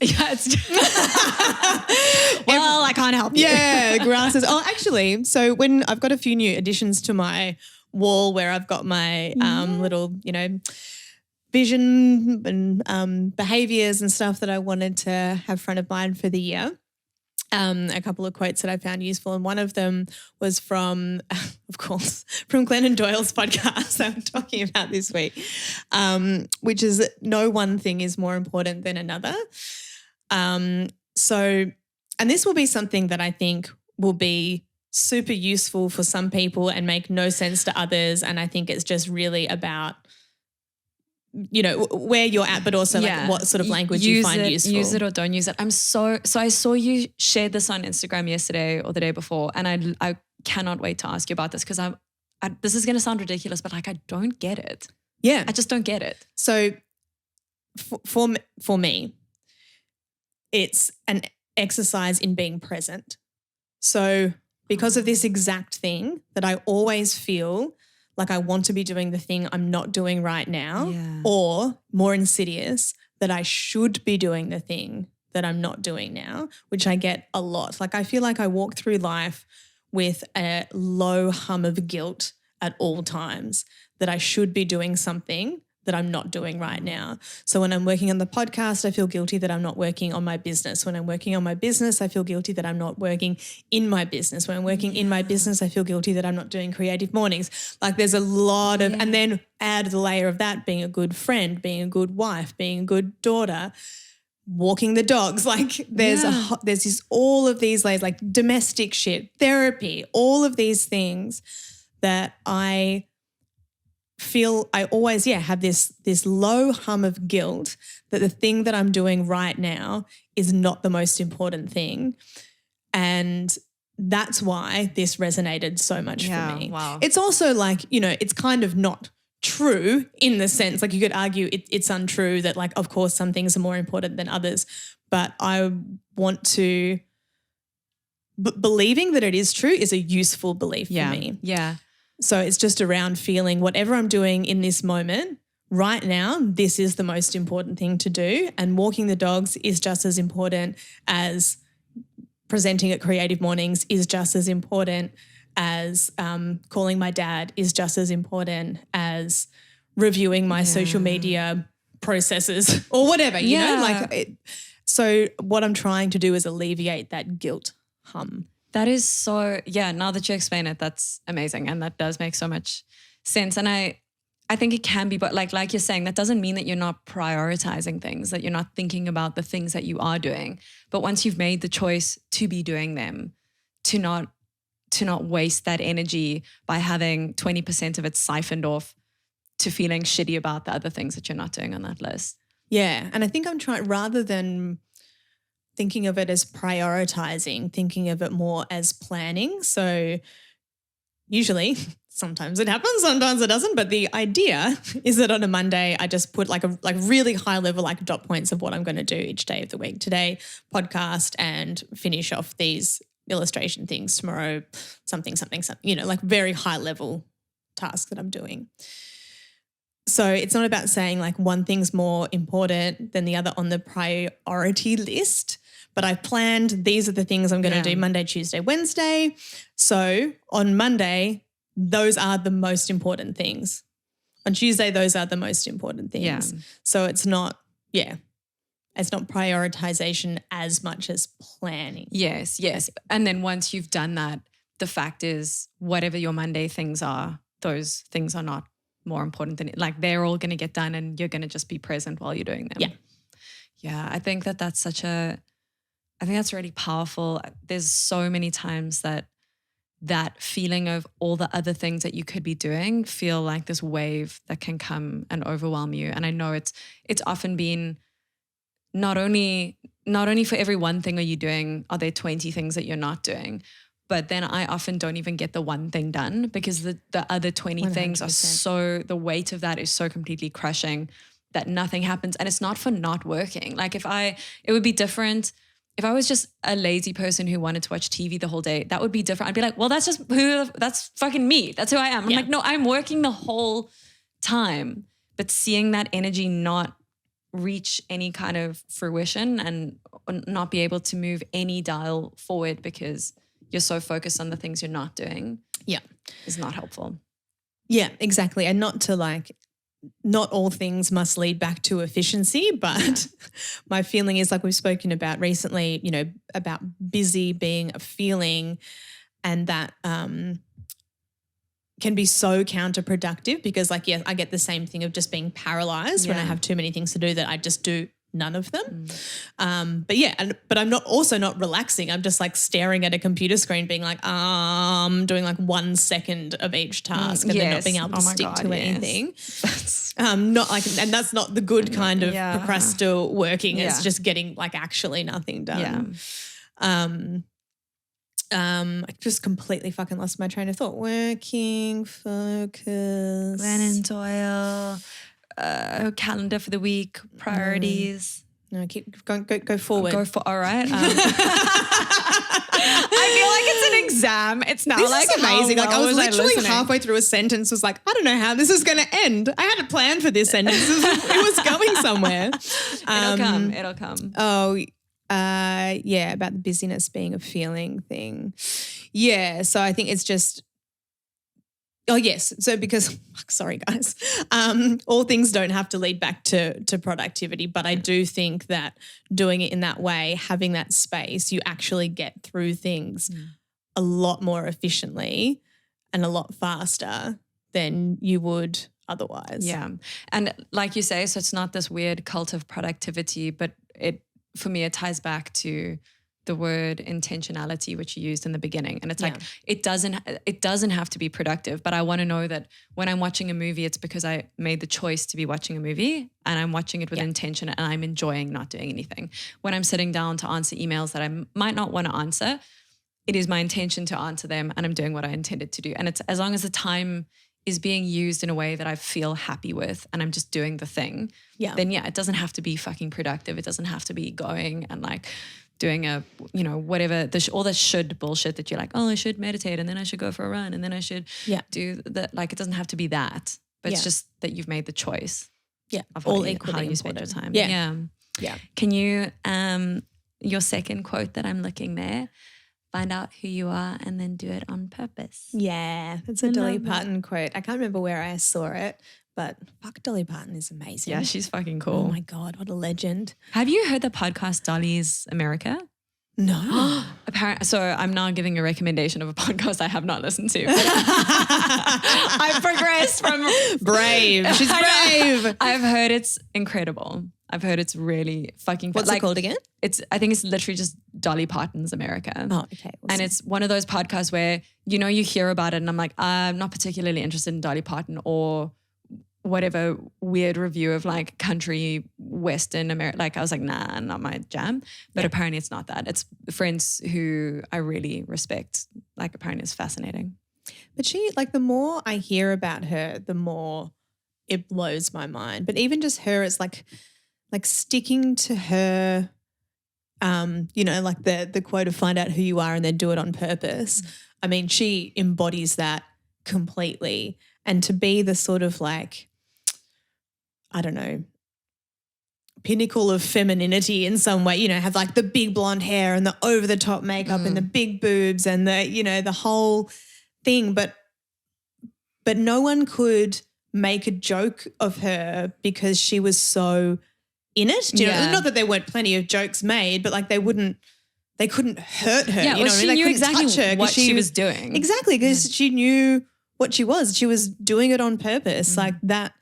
Well, I can't help you. Yeah, grass is. Oh, actually, so when I've got a few new additions to my wall where I've got my little, vision and behaviors and stuff that I wanted to have front of mind for the year. a couple of quotes that I found useful. And one of them was from, of course, from Glennon Doyle's podcast that I'm talking about this week, which is no one thing is more important than another. And this will be something that I think will be super useful for some people and make no sense to others. And I think it's just really about, where you're at, but also like what sort of language you find useful. Use it or don't use it. So I saw you shared this on Instagram yesterday or the day before, and I cannot wait to ask you about this because this is going to sound ridiculous, but like I don't get it. Yeah. I just don't get it. So for me, it's an exercise in being present. So because of this exact thing that I always feel like I want to be doing the thing I'm not doing right now, or more insidious, that I should be doing the thing that I'm not doing now, which I get a lot. Like I feel like I walk through life with a low hum of guilt at all times that I should be doing something that I'm not doing right now. So when I'm working on the podcast, I feel guilty that I'm not working on my business. When I'm working on my business, I feel guilty that I'm not working in my business. When I'm working in my business, I feel guilty that I'm not doing creative mornings. Like there's a lot of, and then add the layer of that, being a good friend, being a good wife, being a good daughter, walking the dogs. Like there's all of these layers, like domestic shit, therapy, all of these things that I feel I always have this low hum of guilt that the thing that I'm doing right now is not the most important thing. And that's why this resonated so much for me. Wow. It's also like, it's kind of not true in the sense, like you could argue it's untrue that like, of course, some things are more important than others, but I want to believing that it is true is a useful belief for me. Yeah. So it's just around feeling whatever I'm doing in this moment, right now, this is the most important thing to do. And walking the dogs is just as important as presenting at Creative Mornings, is just as important as calling my dad, is just as important as reviewing my social media processes or whatever, you know? So what I'm trying to do is alleviate that guilt hum. That is so, now that you explain it, that's amazing. And that does make so much sense. And I think it can be, but like you're saying, that doesn't mean that you're not prioritizing things, that you're not thinking about the things that you are doing. But once you've made the choice to be doing them, to not waste that energy by having 20% of it siphoned off to feeling shitty about the other things that you're not doing on that list. Yeah. And I think I'm trying, rather than thinking of it as prioritizing, thinking of it more as planning. So usually, sometimes it happens, sometimes it doesn't. But the idea is that on a Monday, I just put like really high level like dot points of what I'm going to do each day of the week. Today, podcast, and finish off these illustration things. Tomorrow, something, like very high level tasks that I'm doing. So it's not about saying like one thing's more important than the other on the priority list, but I've planned these are the things I'm going to do Monday, Tuesday, Wednesday. So on Monday, those are the most important things. On Tuesday, those are the most important things. Yeah. So it's not, it's not prioritization as much as planning. Yes. And then once you've done that, the fact is whatever your Monday things are, those things are not more important than it. Like they're all going to get done and you're going to just be present while you're doing them. Yeah. I think I think that's really powerful. There's so many times that feeling of all the other things that you could be doing feel like this wave that can come and overwhelm you. And I know it's often been not only for every one thing are you doing, are there 20 things that you're not doing? But then I often don't even get the one thing done because the other 20 100%. Things are the weight of that is so completely crushing that nothing happens. And it's not for not working. Like it would be different if I was just a lazy person who wanted to watch TV the whole day. That would be different. I'd be like, well, that's fucking me. That's who I am. I'm like, no, I'm working the whole time. But seeing that energy not reach any kind of fruition and not be able to move any dial forward because you're so focused on the things you're not doing. Yeah. Is not helpful. Yeah, exactly. And not to like not all things must lead back to efficiency, but my feeling is, like we've spoken about recently, you know, about busy being a feeling, and that can be so counterproductive because, like, yes, I get the same thing of just being paralyzed when I have too many things to do that I just do none of them. But I'm not relaxing. I'm just like staring at a computer screen being like, doing like 1 second of each task and then not being able to stick to anything. Not like, and that's not the good kind of procrastinate working. It's just getting like actually nothing done. I just completely fucking lost my train of thought. Working, focus. Glennon Doyle, calendar for the week, priorities. No, keep going. Go forward. All right. I feel like it's an exam. It's now this like is amazing. Like I was literally halfway through a sentence, was like, I don't know how this is going to end. I had a plan for this sentence. It was going somewhere. It'll come. Oh, about the busyness being a feeling thing. Yeah, so I think it's just, so because, sorry guys, all things don't have to lead back to productivity, but I do think that doing it in that way, having that space, you actually get through things a lot more efficiently and a lot faster than you would otherwise. Yeah. And like you say, so it's not this weird cult of productivity, but for me, it ties back to the word intentionality, which you used in the beginning. And it's like, it doesn't have to be productive, but I want to know that when I'm watching a movie, it's because I made the choice to be watching a movie and I'm watching it with intention and I'm enjoying not doing anything. When I'm sitting down to answer emails that I might not want to answer, it is my intention to answer them and I'm doing what I intended to do. And it's as long as the time is being used in a way that I feel happy with and I'm just doing the thing, then it doesn't have to be fucking productive. It doesn't have to be going and like doing a, whatever, all the should bullshit that you're like, oh, I should meditate and then I should go for a run and then I should do that. Like it doesn't have to be that, but it's just that you've made the choice. Yeah. Of all how you spend your time. Yeah. Can you, your second quote that I'm looking there, find out who you are and then do it on purpose. Yeah, that's a Dolly Parton quote. I can't remember where I saw it, but fuck, Dolly Parton is amazing. Yeah, she's fucking cool. Oh my God, what a legend. Have you heard the podcast Dolly's America? No. Apparently, so I'm now giving a recommendation of a podcast I have not listened to. I've progressed from brave. She's brave. I've heard it's incredible. I've heard it's really fucking What's it called again? I think it's literally just Dolly Parton's America. Oh, okay. Awesome. And it's one of those podcasts where, you hear about it and I'm like, I'm not particularly interested in Dolly Parton or whatever weird review of like country Western America. Like I was like, nah, not my jam. But apparently it's not that. It's friends who I really respect. Like apparently it's fascinating. But she, like the more I hear about her, the more it blows my mind. But even just her, it's like sticking to her, like the quote of find out who you are and then do it on purpose. I mean, she embodies that completely. And to be the sort of like, I don't know, pinnacle of femininity in some way, have like the big blonde hair and the over the top makeup and the big boobs and the, the whole thing. But no one could make a joke of her because she was so in it. Do you know? Not that there weren't plenty of jokes made, but like they couldn't hurt her. Yeah, you know what I mean? They knew couldn't exactly touch her what she was doing. Exactly, because she knew what she was. She was doing it on purpose. Like that.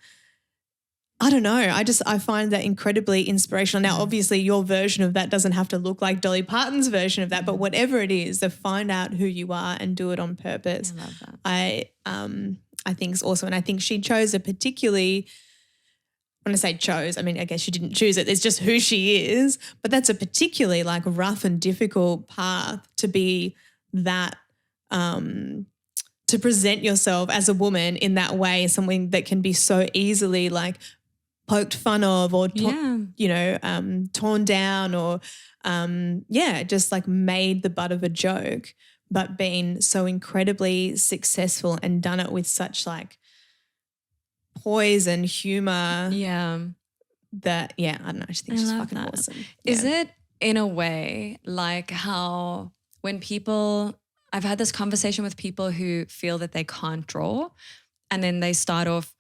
I don't know. I find that incredibly inspirational. Now, obviously your version of that doesn't have to look like Dolly Parton's version of that, but whatever it is, to find out who you are and do it on purpose. I love that. I think is awesome. And I think she chose a particularly, when I say chose, I mean, I guess she didn't choose it. It's just who she is, but that's a particularly like rough and difficult path to be that, to present yourself as a woman in that way, something that can be so easily like poked fun of or, torn down or, just like made the butt of a joke, but been so incredibly successful and done it with such like poise and humor. Yeah. That, I don't know. I just think she's fucking awesome. Is it in a way like how when I've had this conversation with people who feel that they can't draw and then they start off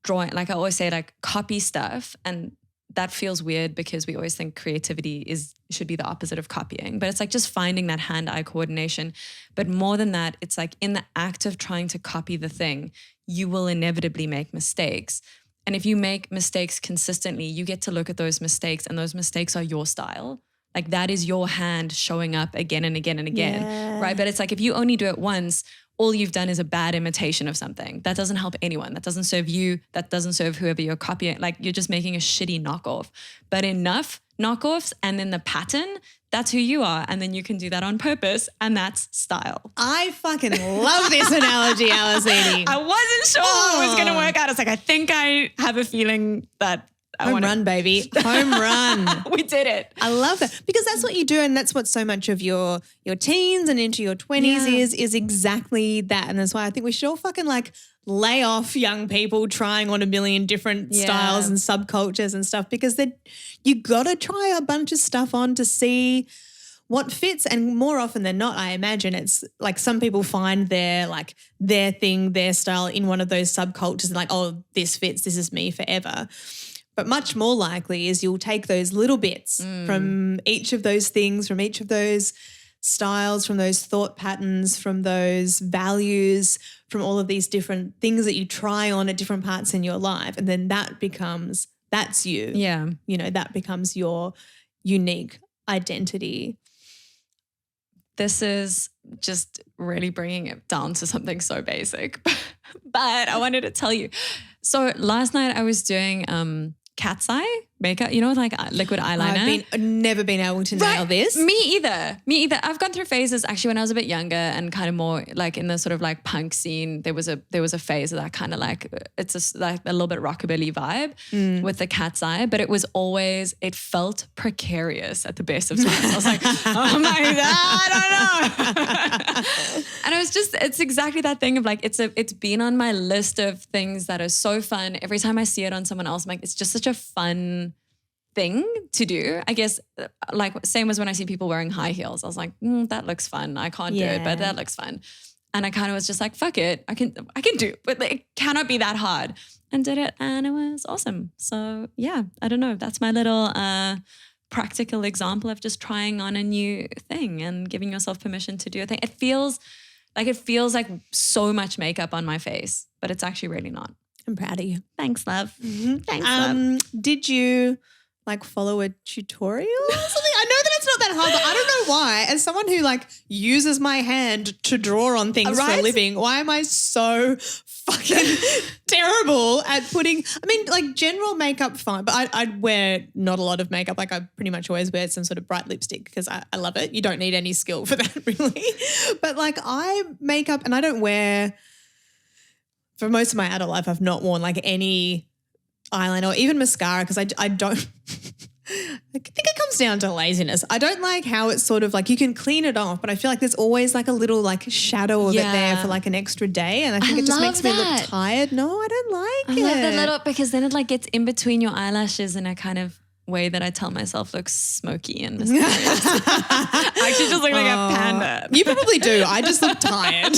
drawing, like I always say, like copy stuff, and that feels weird because we always think creativity should be the opposite of copying, but it's like just finding that hand-eye coordination. But more than that, it's like in the act of trying to copy the thing, you will inevitably make mistakes. And if you make mistakes consistently, you get to look at those mistakes, and those mistakes are your style. Like that is your hand showing up again and again and again, right? But it's like if you only do it once, all you've done is a bad imitation of something. That doesn't help anyone. That doesn't serve you. That doesn't serve whoever you're copying. Like you're just making a shitty knockoff. But enough knockoffs and then the pattern, that's who you are. And then you can do that on purpose, and that's style. I fucking love this analogy, Alizini. I wasn't sure how it was going to work out. It's like, I think I have a feeling that Home run, baby. Home run. We did it. I love that because that's what you do, and that's what so much of your teens and into your 20s is exactly that. And that's why I think we should all fucking like lay off young people trying on a million different styles and subcultures and stuff, because you got to try a bunch of stuff on to see what fits. And more often than not, I imagine it's like some people find their thing, their style in one of those subcultures and like, oh, this fits, this is me forever. But much more likely is you'll take those little bits from each of those things, from each of those styles, from those thought patterns, from those values, from all of these different things that you try on at different parts in your life. And then that's you. Yeah. You know, that becomes your unique identity. This is just really bringing it down to something so basic. But I wanted to tell you. So last night I was doing cat's eye makeup, you know, like liquid eyeliner. I've never been able to nail this. Me either. I've gone through phases actually when I was a bit younger and kind of more like in the sort of like punk scene. There was a phase of that kind of like, it's just like a little bit rockabilly vibe with the cat's eye, but it felt precarious at the best of times. I was like, oh my God, I don't know. And it's exactly that thing of like, it's been on my list of things that are so fun. Every time I see it on someone else, I'm like, it's just such a fun thing to do. I guess like same as when I see people wearing high heels. I was like, that looks fun. I can't do it, but that looks fun. And I kind of was just like, fuck it. I can do it, but it cannot be that hard. And did it, and it was awesome. So yeah, I don't know. That's my little practical example of just trying on a new thing and giving yourself permission to do a thing. It feels like so much makeup on my face, but it's actually really not. I'm proud of you. Thanks, love. Mm-hmm. Thanks, love. Did you like follow a tutorial or something? I know that it's not that hard, but I don't know why. As someone who like uses my hand to draw on things for a living, why am I so fucking terrible at putting, I mean, like general makeup, fine, but I wear not a lot of makeup. Like I pretty much always wear some sort of bright lipstick because I love it. You don't need any skill for that really. But like I make up and I don't wear, for most of my adult life, I've not worn like any eyeliner or even mascara because I don't, I think it comes down to laziness. I don't like how it's sort of like you can clean it off, but I feel like there's always like a little like shadow of it there for like an extra day, and I think it just makes me look tired. No, I don't like it. I love the little, because then it like gets in between your eyelashes in a kind of way that I tell myself looks smoky and mysterious. I actually just look like a panda. You probably do. I just look tired.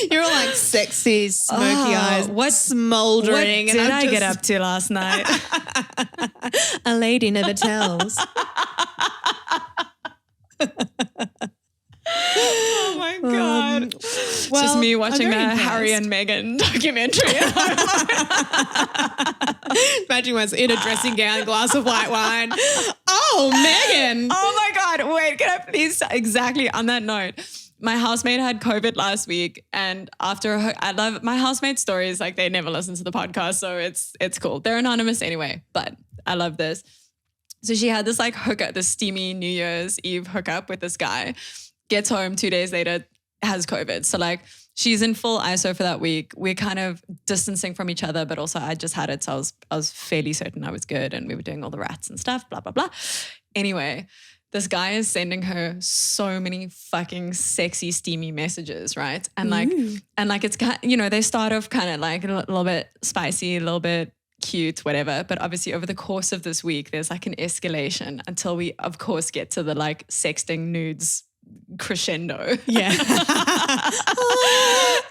You're all like sexy, smoky eyes, smoldering. What did I get up to last night? A lady never tells. Oh my God. It's just me watching the Harry and Meghan documentary. Imagine us in a dressing gown, glass of white wine. Oh, Meghan. Oh my God. Wait, can I please, exactly on that note, my housemate had COVID last week, and I love my housemate's stories. Like they never listen to the podcast, so it's cool. They're anonymous anyway, but I love this. So she had this like hookup, this steamy New Year's Eve hookup with this guy. Gets home 2 days later, has COVID. So like she's in full ISO for that week. We're kind of distancing from each other, but also I just had it, so I was fairly certain I was good, and we were doing all the rats and stuff. Blah blah blah. Anyway. This guy is sending her so many fucking sexy, steamy messages, right? And like it's kind, you know, they start off kind of like a little bit spicy, a little bit cute, whatever. But obviously over the course of this week, there's like an escalation until we, of course, get to the like sexting nudes crescendo. Yeah.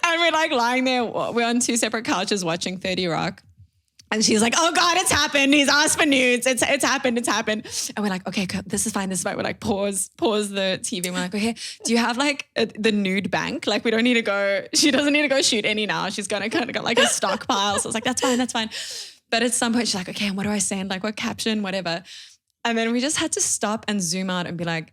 And we're like lying there. We're on 2 separate couches watching 30 Rock. And she's like, oh God, it's happened. He's asked for nudes. It's happened. And we're like, okay, this is fine. We're like, pause the TV. And we're like, okay, do you have like the nude bank? Like we don't need to go, she doesn't need to go shoot any now. She's going to kind of got like a stockpile. So I was like, that's fine. But at some point she's like, okay, and what do I send? Like what caption, whatever. And then we just had to stop and zoom out and be like,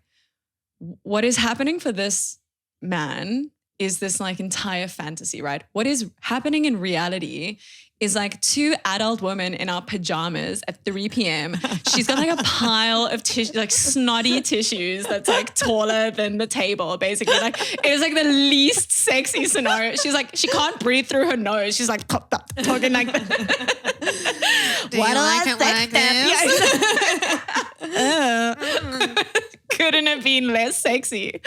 what is happening for this man is this like entire fantasy, right? What is happening in reality is like 2 adult women in our pajamas at 3 p.m. She's got like a pile of like snotty tissues that's like taller than the table, basically. Like it was like the least sexy scenario. She's like, she can't breathe through her nose. She's like talking like that. Do you like it like this? Couldn't have been less sexy.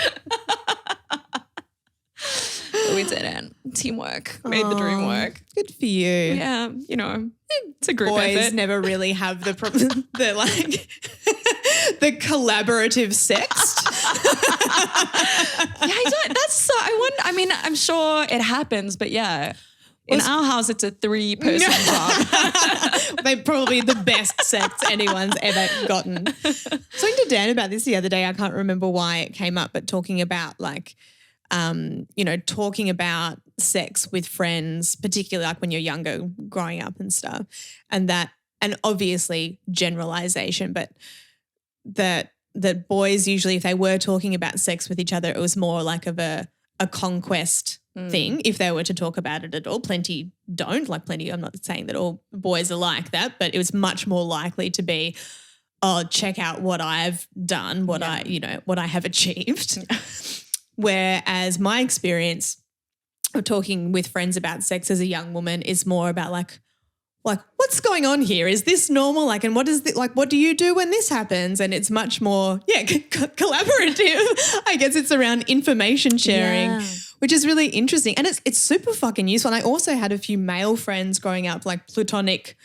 But we didn't. Teamwork made the dream work. Good for you. Yeah, it's a group Boys effort. never really have the the collaborative sext. Yeah, I mean, I'm sure it happens, but yeah. In our house, it's a 3-person job. They're probably the best sex anyone's ever gotten. Talking to Dan about this the other day, I can't remember why it came up, but talking about like, talking about sex with friends, particularly like when you're younger, growing up and stuff, and obviously generalization, but that boys usually, if they were talking about sex with each other, it was more like of a conquest thing if they were to talk about it at all. Plenty don't, like plenty, I'm not saying that all boys are like that, but it was much more likely to be, oh, check out what I've done, what I have achieved. Whereas my experience of talking with friends about sex as a young woman is more about like what's going on here? Is this normal? Like, and what do you do when this happens? And it's much more, collaborative. I guess it's around information sharing, which is really interesting. And it's super fucking useful. And I also had a few male friends growing up, like platonic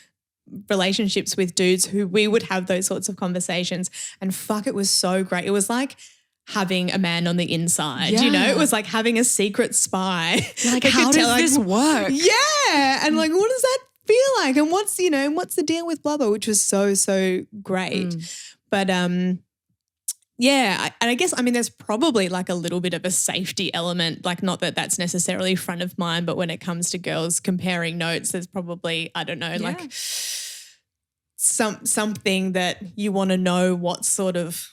relationships with dudes who we would have those sorts of conversations, and fuck, it was so great. It was like having a man on the inside, it was like having a secret spy. You're like, how does this work? Yeah. And like, what does that feel like? And what's the deal with blah, blah, which was so, so great. But and I guess, I mean, there's probably like a little bit of a safety element, like not that that's necessarily front of mind, but when it comes to girls comparing notes, there's probably, I don't know, like something that you want to know what sort of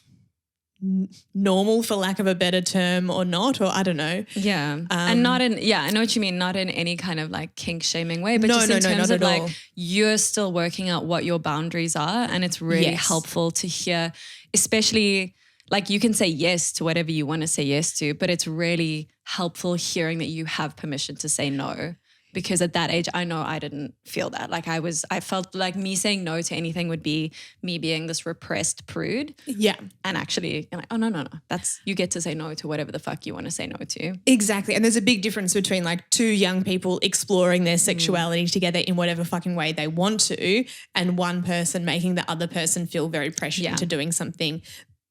normal, for lack of a better term, or not, or I don't know. Yeah. And not in, I know what you mean, not in any kind of like kink shaming way, but just in terms of like you're still working out what your boundaries are, and it's really helpful to hear, especially like you can say yes to whatever you want to say yes to, but it's really helpful hearing that you have permission to say no. Because at that age, I know I didn't feel that. Like I felt like me saying no to anything would be me being this repressed prude. Yeah. And actually, you're like, oh, no. You get to say no to whatever the fuck you want to say no to. Exactly. And there's a big difference between like 2 young people exploring their sexuality together in whatever fucking way they want to, and one person making the other person feel very pressured into doing something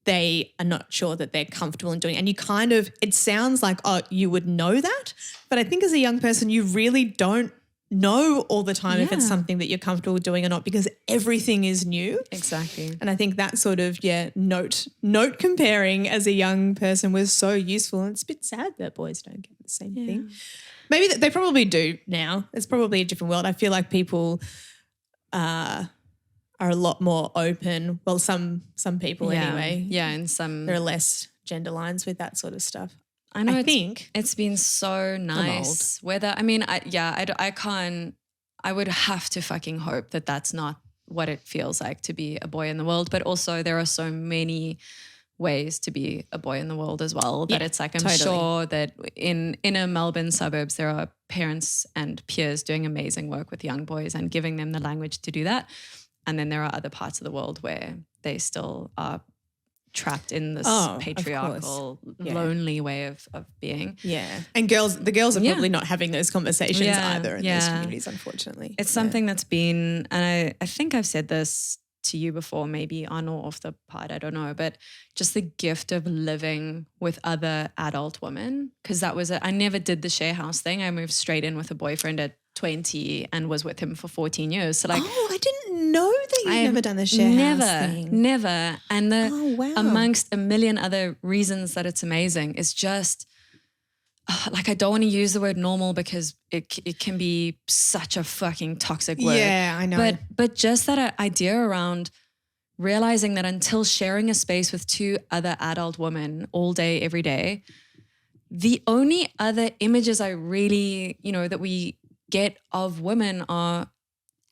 they are not sure that they're comfortable in doing. And you kind of, it sounds like, oh, you would know that. But I think as a young person, you really don't know all the time if it's something that you're comfortable doing or not, because everything is new. Exactly. And I think that sort of, note comparing as a young person was so useful. And it's a bit sad that boys don't get the same thing. Maybe they probably do now. It's probably a different world. I feel like people are a lot more open. Well, some people anyway. Yeah, and some there are less gender lines with that sort of stuff. I know. It's been so nice. Whether I can't. I would have to fucking hope that that's not what it feels like to be a boy in the world. But also, there are so many ways to be a boy in the world as well. That it's like I'm sure that in inner Melbourne suburbs there are parents and peers doing amazing work with young boys and giving them the language to do that. And then there are other parts of the world where they still are trapped in this patriarchal, lonely way of being. Yeah. And the girls are probably not having those conversations either in those communities, unfortunately. It's something that's been, and I think I've said this to you before, maybe on or off the pod, I don't know, but just the gift of living with other adult women, because that was I never did the share house thing. I moved straight in with a boyfriend at 20 and was with him for 14 years. So like, I didn't know that you've never done the share never, house thing. Never. And wow. amongst a million other reasons that it's amazing is just like, I don't want to use the word normal because it can be such a fucking toxic word. Yeah, I know. But just that idea around realizing that until sharing a space with two other adult women all day, every day, the only other images I really, that we get of women are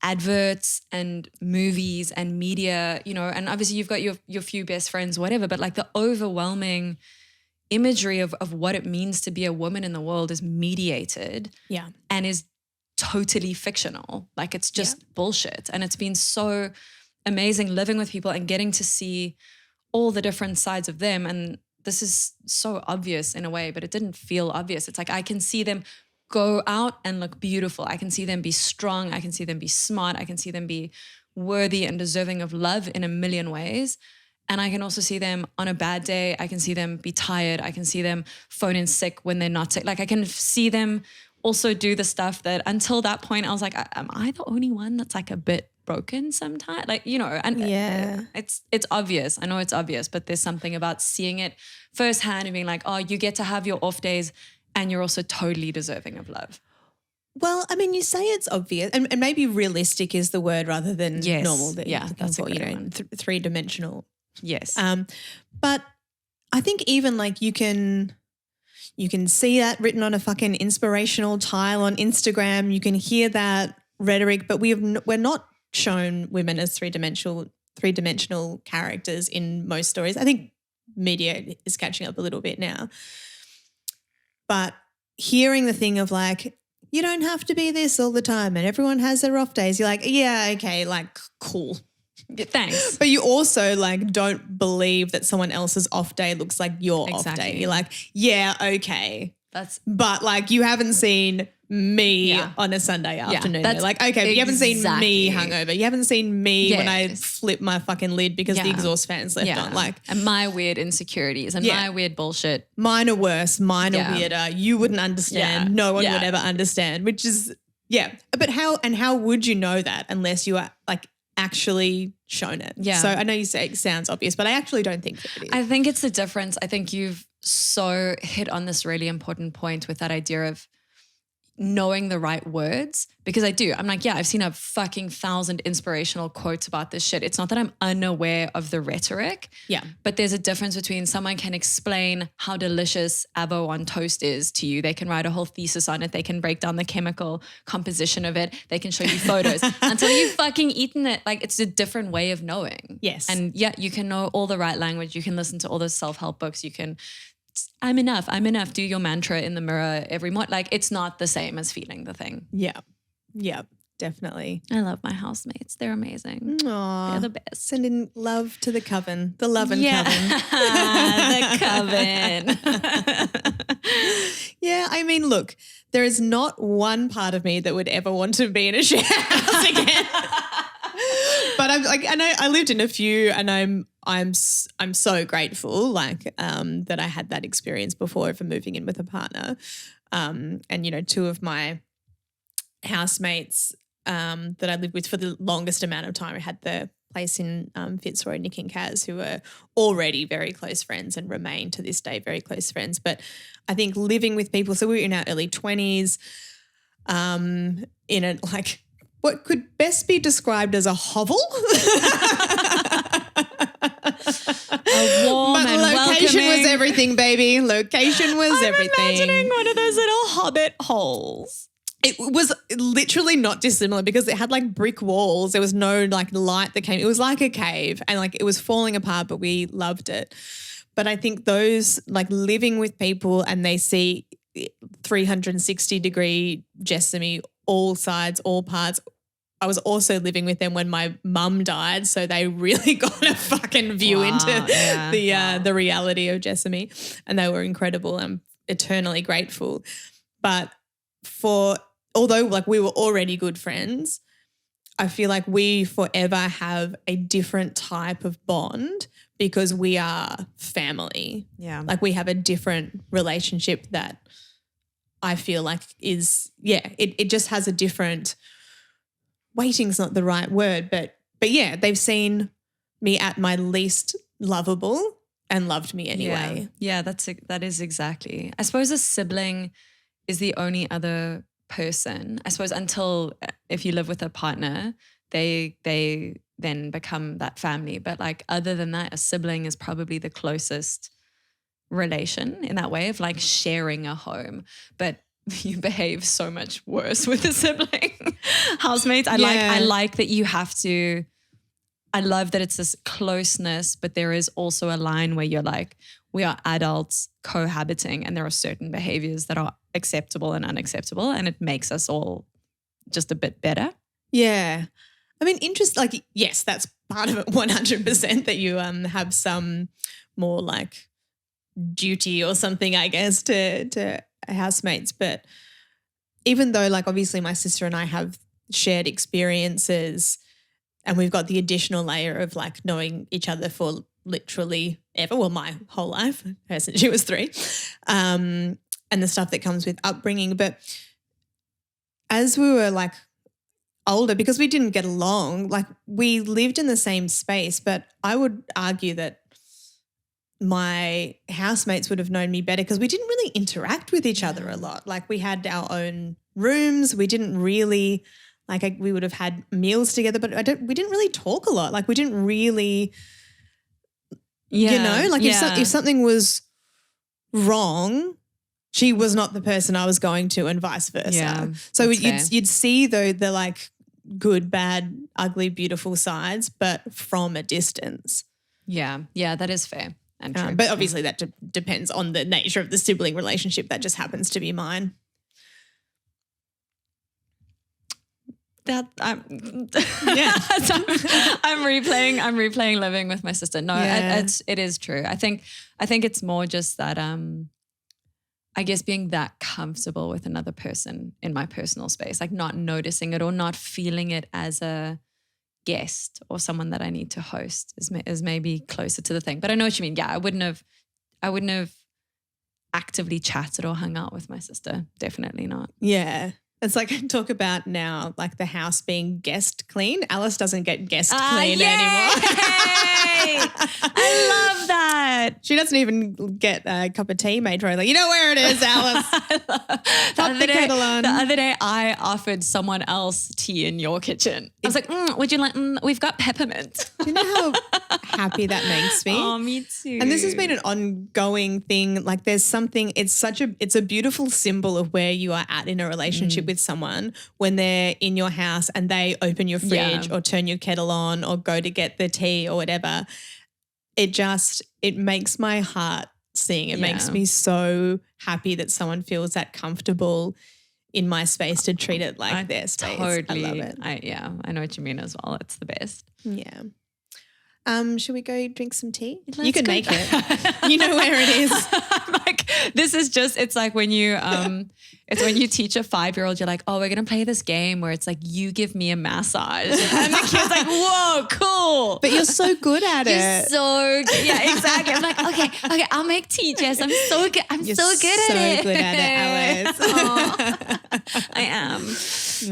adverts and movies and media, and obviously you've got your few best friends, whatever, but like the overwhelming imagery of what it means to be a woman in the world is mediated and is totally fictional. Like it's just bullshit. And it's been so amazing living with people and getting to see all the different sides of them. And this is so obvious in a way, but it didn't feel obvious. It's like I can see them go out and look beautiful. I can see them be strong. I can see them be smart. I can see them be worthy and deserving of love in a million ways. And I can also see them on a bad day. I can see them be tired. I can see them phone in sick when they're not sick. Like I can see them also do the stuff that until that point I was like, am I the only one that's like a bit broken sometimes? Like, and it's obvious. I know it's obvious, but there's something about seeing it firsthand and being like, oh, you get to have your off days and you're also totally deserving of love. Well, I mean, you say it's obvious, and maybe realistic is the word rather than normal. That's a good one. Three-dimensional. Yes. But I think even like you can see that written on a fucking inspirational tile on Instagram. You can hear that rhetoric, but we're not shown women as three-dimensional characters in most stories. I think media is catching up a little bit now. But hearing the thing of like, you don't have to be this all the time and everyone has their off days, you're like, yeah, okay, like cool. Yeah, thanks. But you also like don't believe that someone else's off day looks like your off day. You're like, yeah, okay. But like you haven't seen me on a Sunday afternoon. That's like, okay, but you haven't seen me hungover. You haven't seen me when I flip my fucking lid because the exhaust fan's left on. Like, and my weird insecurities and my weird bullshit. Mine are worse. Mine are weirder. You wouldn't understand. No one would ever understand, which is, But how would you know that unless you are like actually shown it? Yeah. So I know you say it sounds obvious, but I actually don't think that it is. I think it's the difference. I think you've so hit on this really important point with that idea of knowing the right words, because I'm like, I've seen a fucking 1,000 inspirational quotes about this shit. It's not that I'm unaware of the rhetoric, but there's a difference between someone can explain how delicious avo on toast is to you. They can write a whole thesis on it. They can break down the chemical composition of it. They can show you photos until you've fucking eaten it. Like it's a different way of knowing. Yes. And you can know all the right language. You can listen to all those self-help books. You can I'm enough. Do your mantra in the mirror every morning. Like it's not the same as feeling the thing. Yeah, definitely. I love my housemates. They're amazing. Aww. They're the best. Sending love to the coven, the love and coven. The coven. Yeah, I mean, look, there is not one part of me that would ever want to be in a share house again. But I'm like, and I lived in a few, and I'm so grateful, like that I had that experience before for moving in with a partner, and two of my housemates that I lived with for the longest amount of time. I had the place in Fitzroy, Nick and Kaz, who were already very close friends and remain to this day very close friends. But I think living with people, so we were in our early 20s, in a like what could best be described as a hovel. A warm but and location welcoming. was everything, baby. Location was everything. I'm imagining one of those little hobbit holes. It was literally not dissimilar because it had like brick walls. There was no like light that came. It was like a cave and like it was falling apart, but we loved it. But I think those like living with people and they see 360-degree Jessamy, all sides, all parts. I was also living with them when my mum died, so they really got a fucking view into the reality of Jessamy, and they were incredible. I'm eternally grateful. But although like we were already good friends, I feel like we forever have a different type of bond because we are family. Yeah. Like we have a different relationship that I feel like is, it just has a different, weighting's not the right word, but yeah, they've seen me at my least lovable and loved me anyway. Yeah, that is exactly. I suppose a sibling is the only other person, I suppose, until if you live with a partner, they then become that family. But like other than that, a sibling is probably the closest relation in that way of like sharing a home. But you behave so much worse with a sibling. Housemates, I like that you have to, I love that it's this closeness, but there is also a line where you're like, we are adults cohabiting and there are certain behaviors that are acceptable and unacceptable, and it makes us all just a bit better. Yeah. I mean, like, yes, that's part of it 100% that you have some more like duty or something, I guess, to housemates. But even though like obviously my sister and I have shared experiences and we've got the additional layer of like knowing each other for literally ever, well, my whole life, since she was 3, and the stuff that comes with upbringing. But as we were like older, because we didn't get along, like we lived in the same space, but I would argue that my housemates would have known me better because we didn't really interact with each other a lot. Like we had our own rooms. We didn't really we would have had meals together, but we didn't really talk a lot. Like we didn't really, if something was wrong, she was not the person I was going to, and vice versa. Yeah, so you'd see though the like good, bad, ugly, beautiful sides, but from a distance. Yeah, that is fair and true. But obviously that depends on the nature of the sibling relationship. That just happens to be mine. I'm replaying living with my sister. No, it is true. I think it's more just that I guess being that comfortable with another person in my personal space, like not noticing it or not feeling it as a guest or someone that I need to host is maybe closer to the thing. But I know what you mean. Yeah, I wouldn't have actively chatted or hung out with my sister. Definitely not. Yeah. It's like talk about now like the house being guest clean. Alice doesn't get guest clean anymore. I love that. She doesn't even get a cup of tea made for her. Like, you know where it is, Alice. Pop the kettle on. The other day I offered someone else tea in your kitchen. I was like, would you like, we've got peppermint. Do you know how happy that makes me? Oh, me too. And this has been an ongoing thing. Like there's something, it's a beautiful symbol of where you are at in a relationship with someone when they're in your house and they open your fridge or turn your kettle on or go to get the tea or whatever. It makes my heart sing. It makes me so happy that someone feels that comfortable in my space to treat it like their space. Totally. I love it. I know what you mean as well. It's the best. Yeah. Should we go drink some tea? You can make it. You know where it is. Like this is just, it's like when you it's when you teach a 5-year-old, you're like, oh, we're gonna play this game where it's like you give me a massage. And the kid's like, whoa, cool. But you're so good at it. You're so good. Yeah, exactly. I'm like, okay, I'll make tea, Jess. I'm so good. You're so good at it. Good at it, Alice. I am.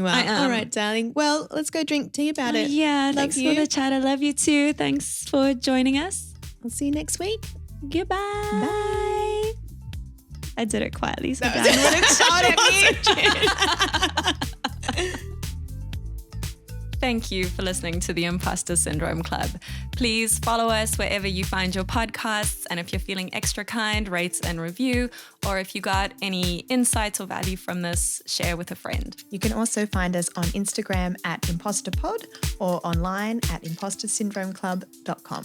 Well, I am. All right, darling. Well, let's go drink tea about it. Yeah, thanks for the chat. I love you too. Thanks for joining us. I'll see you next week. Goodbye. Bye. I did it quietly so Dan wouldn't shout at me. Thank you for listening to the Imposter Syndrome Club. Please follow us wherever you find your podcasts. And if you're feeling extra kind, rate and review. Or if you got any insights or value from this, share with a friend. You can also find us on Instagram at ImposterPod or online at impostersyndromeclub.com.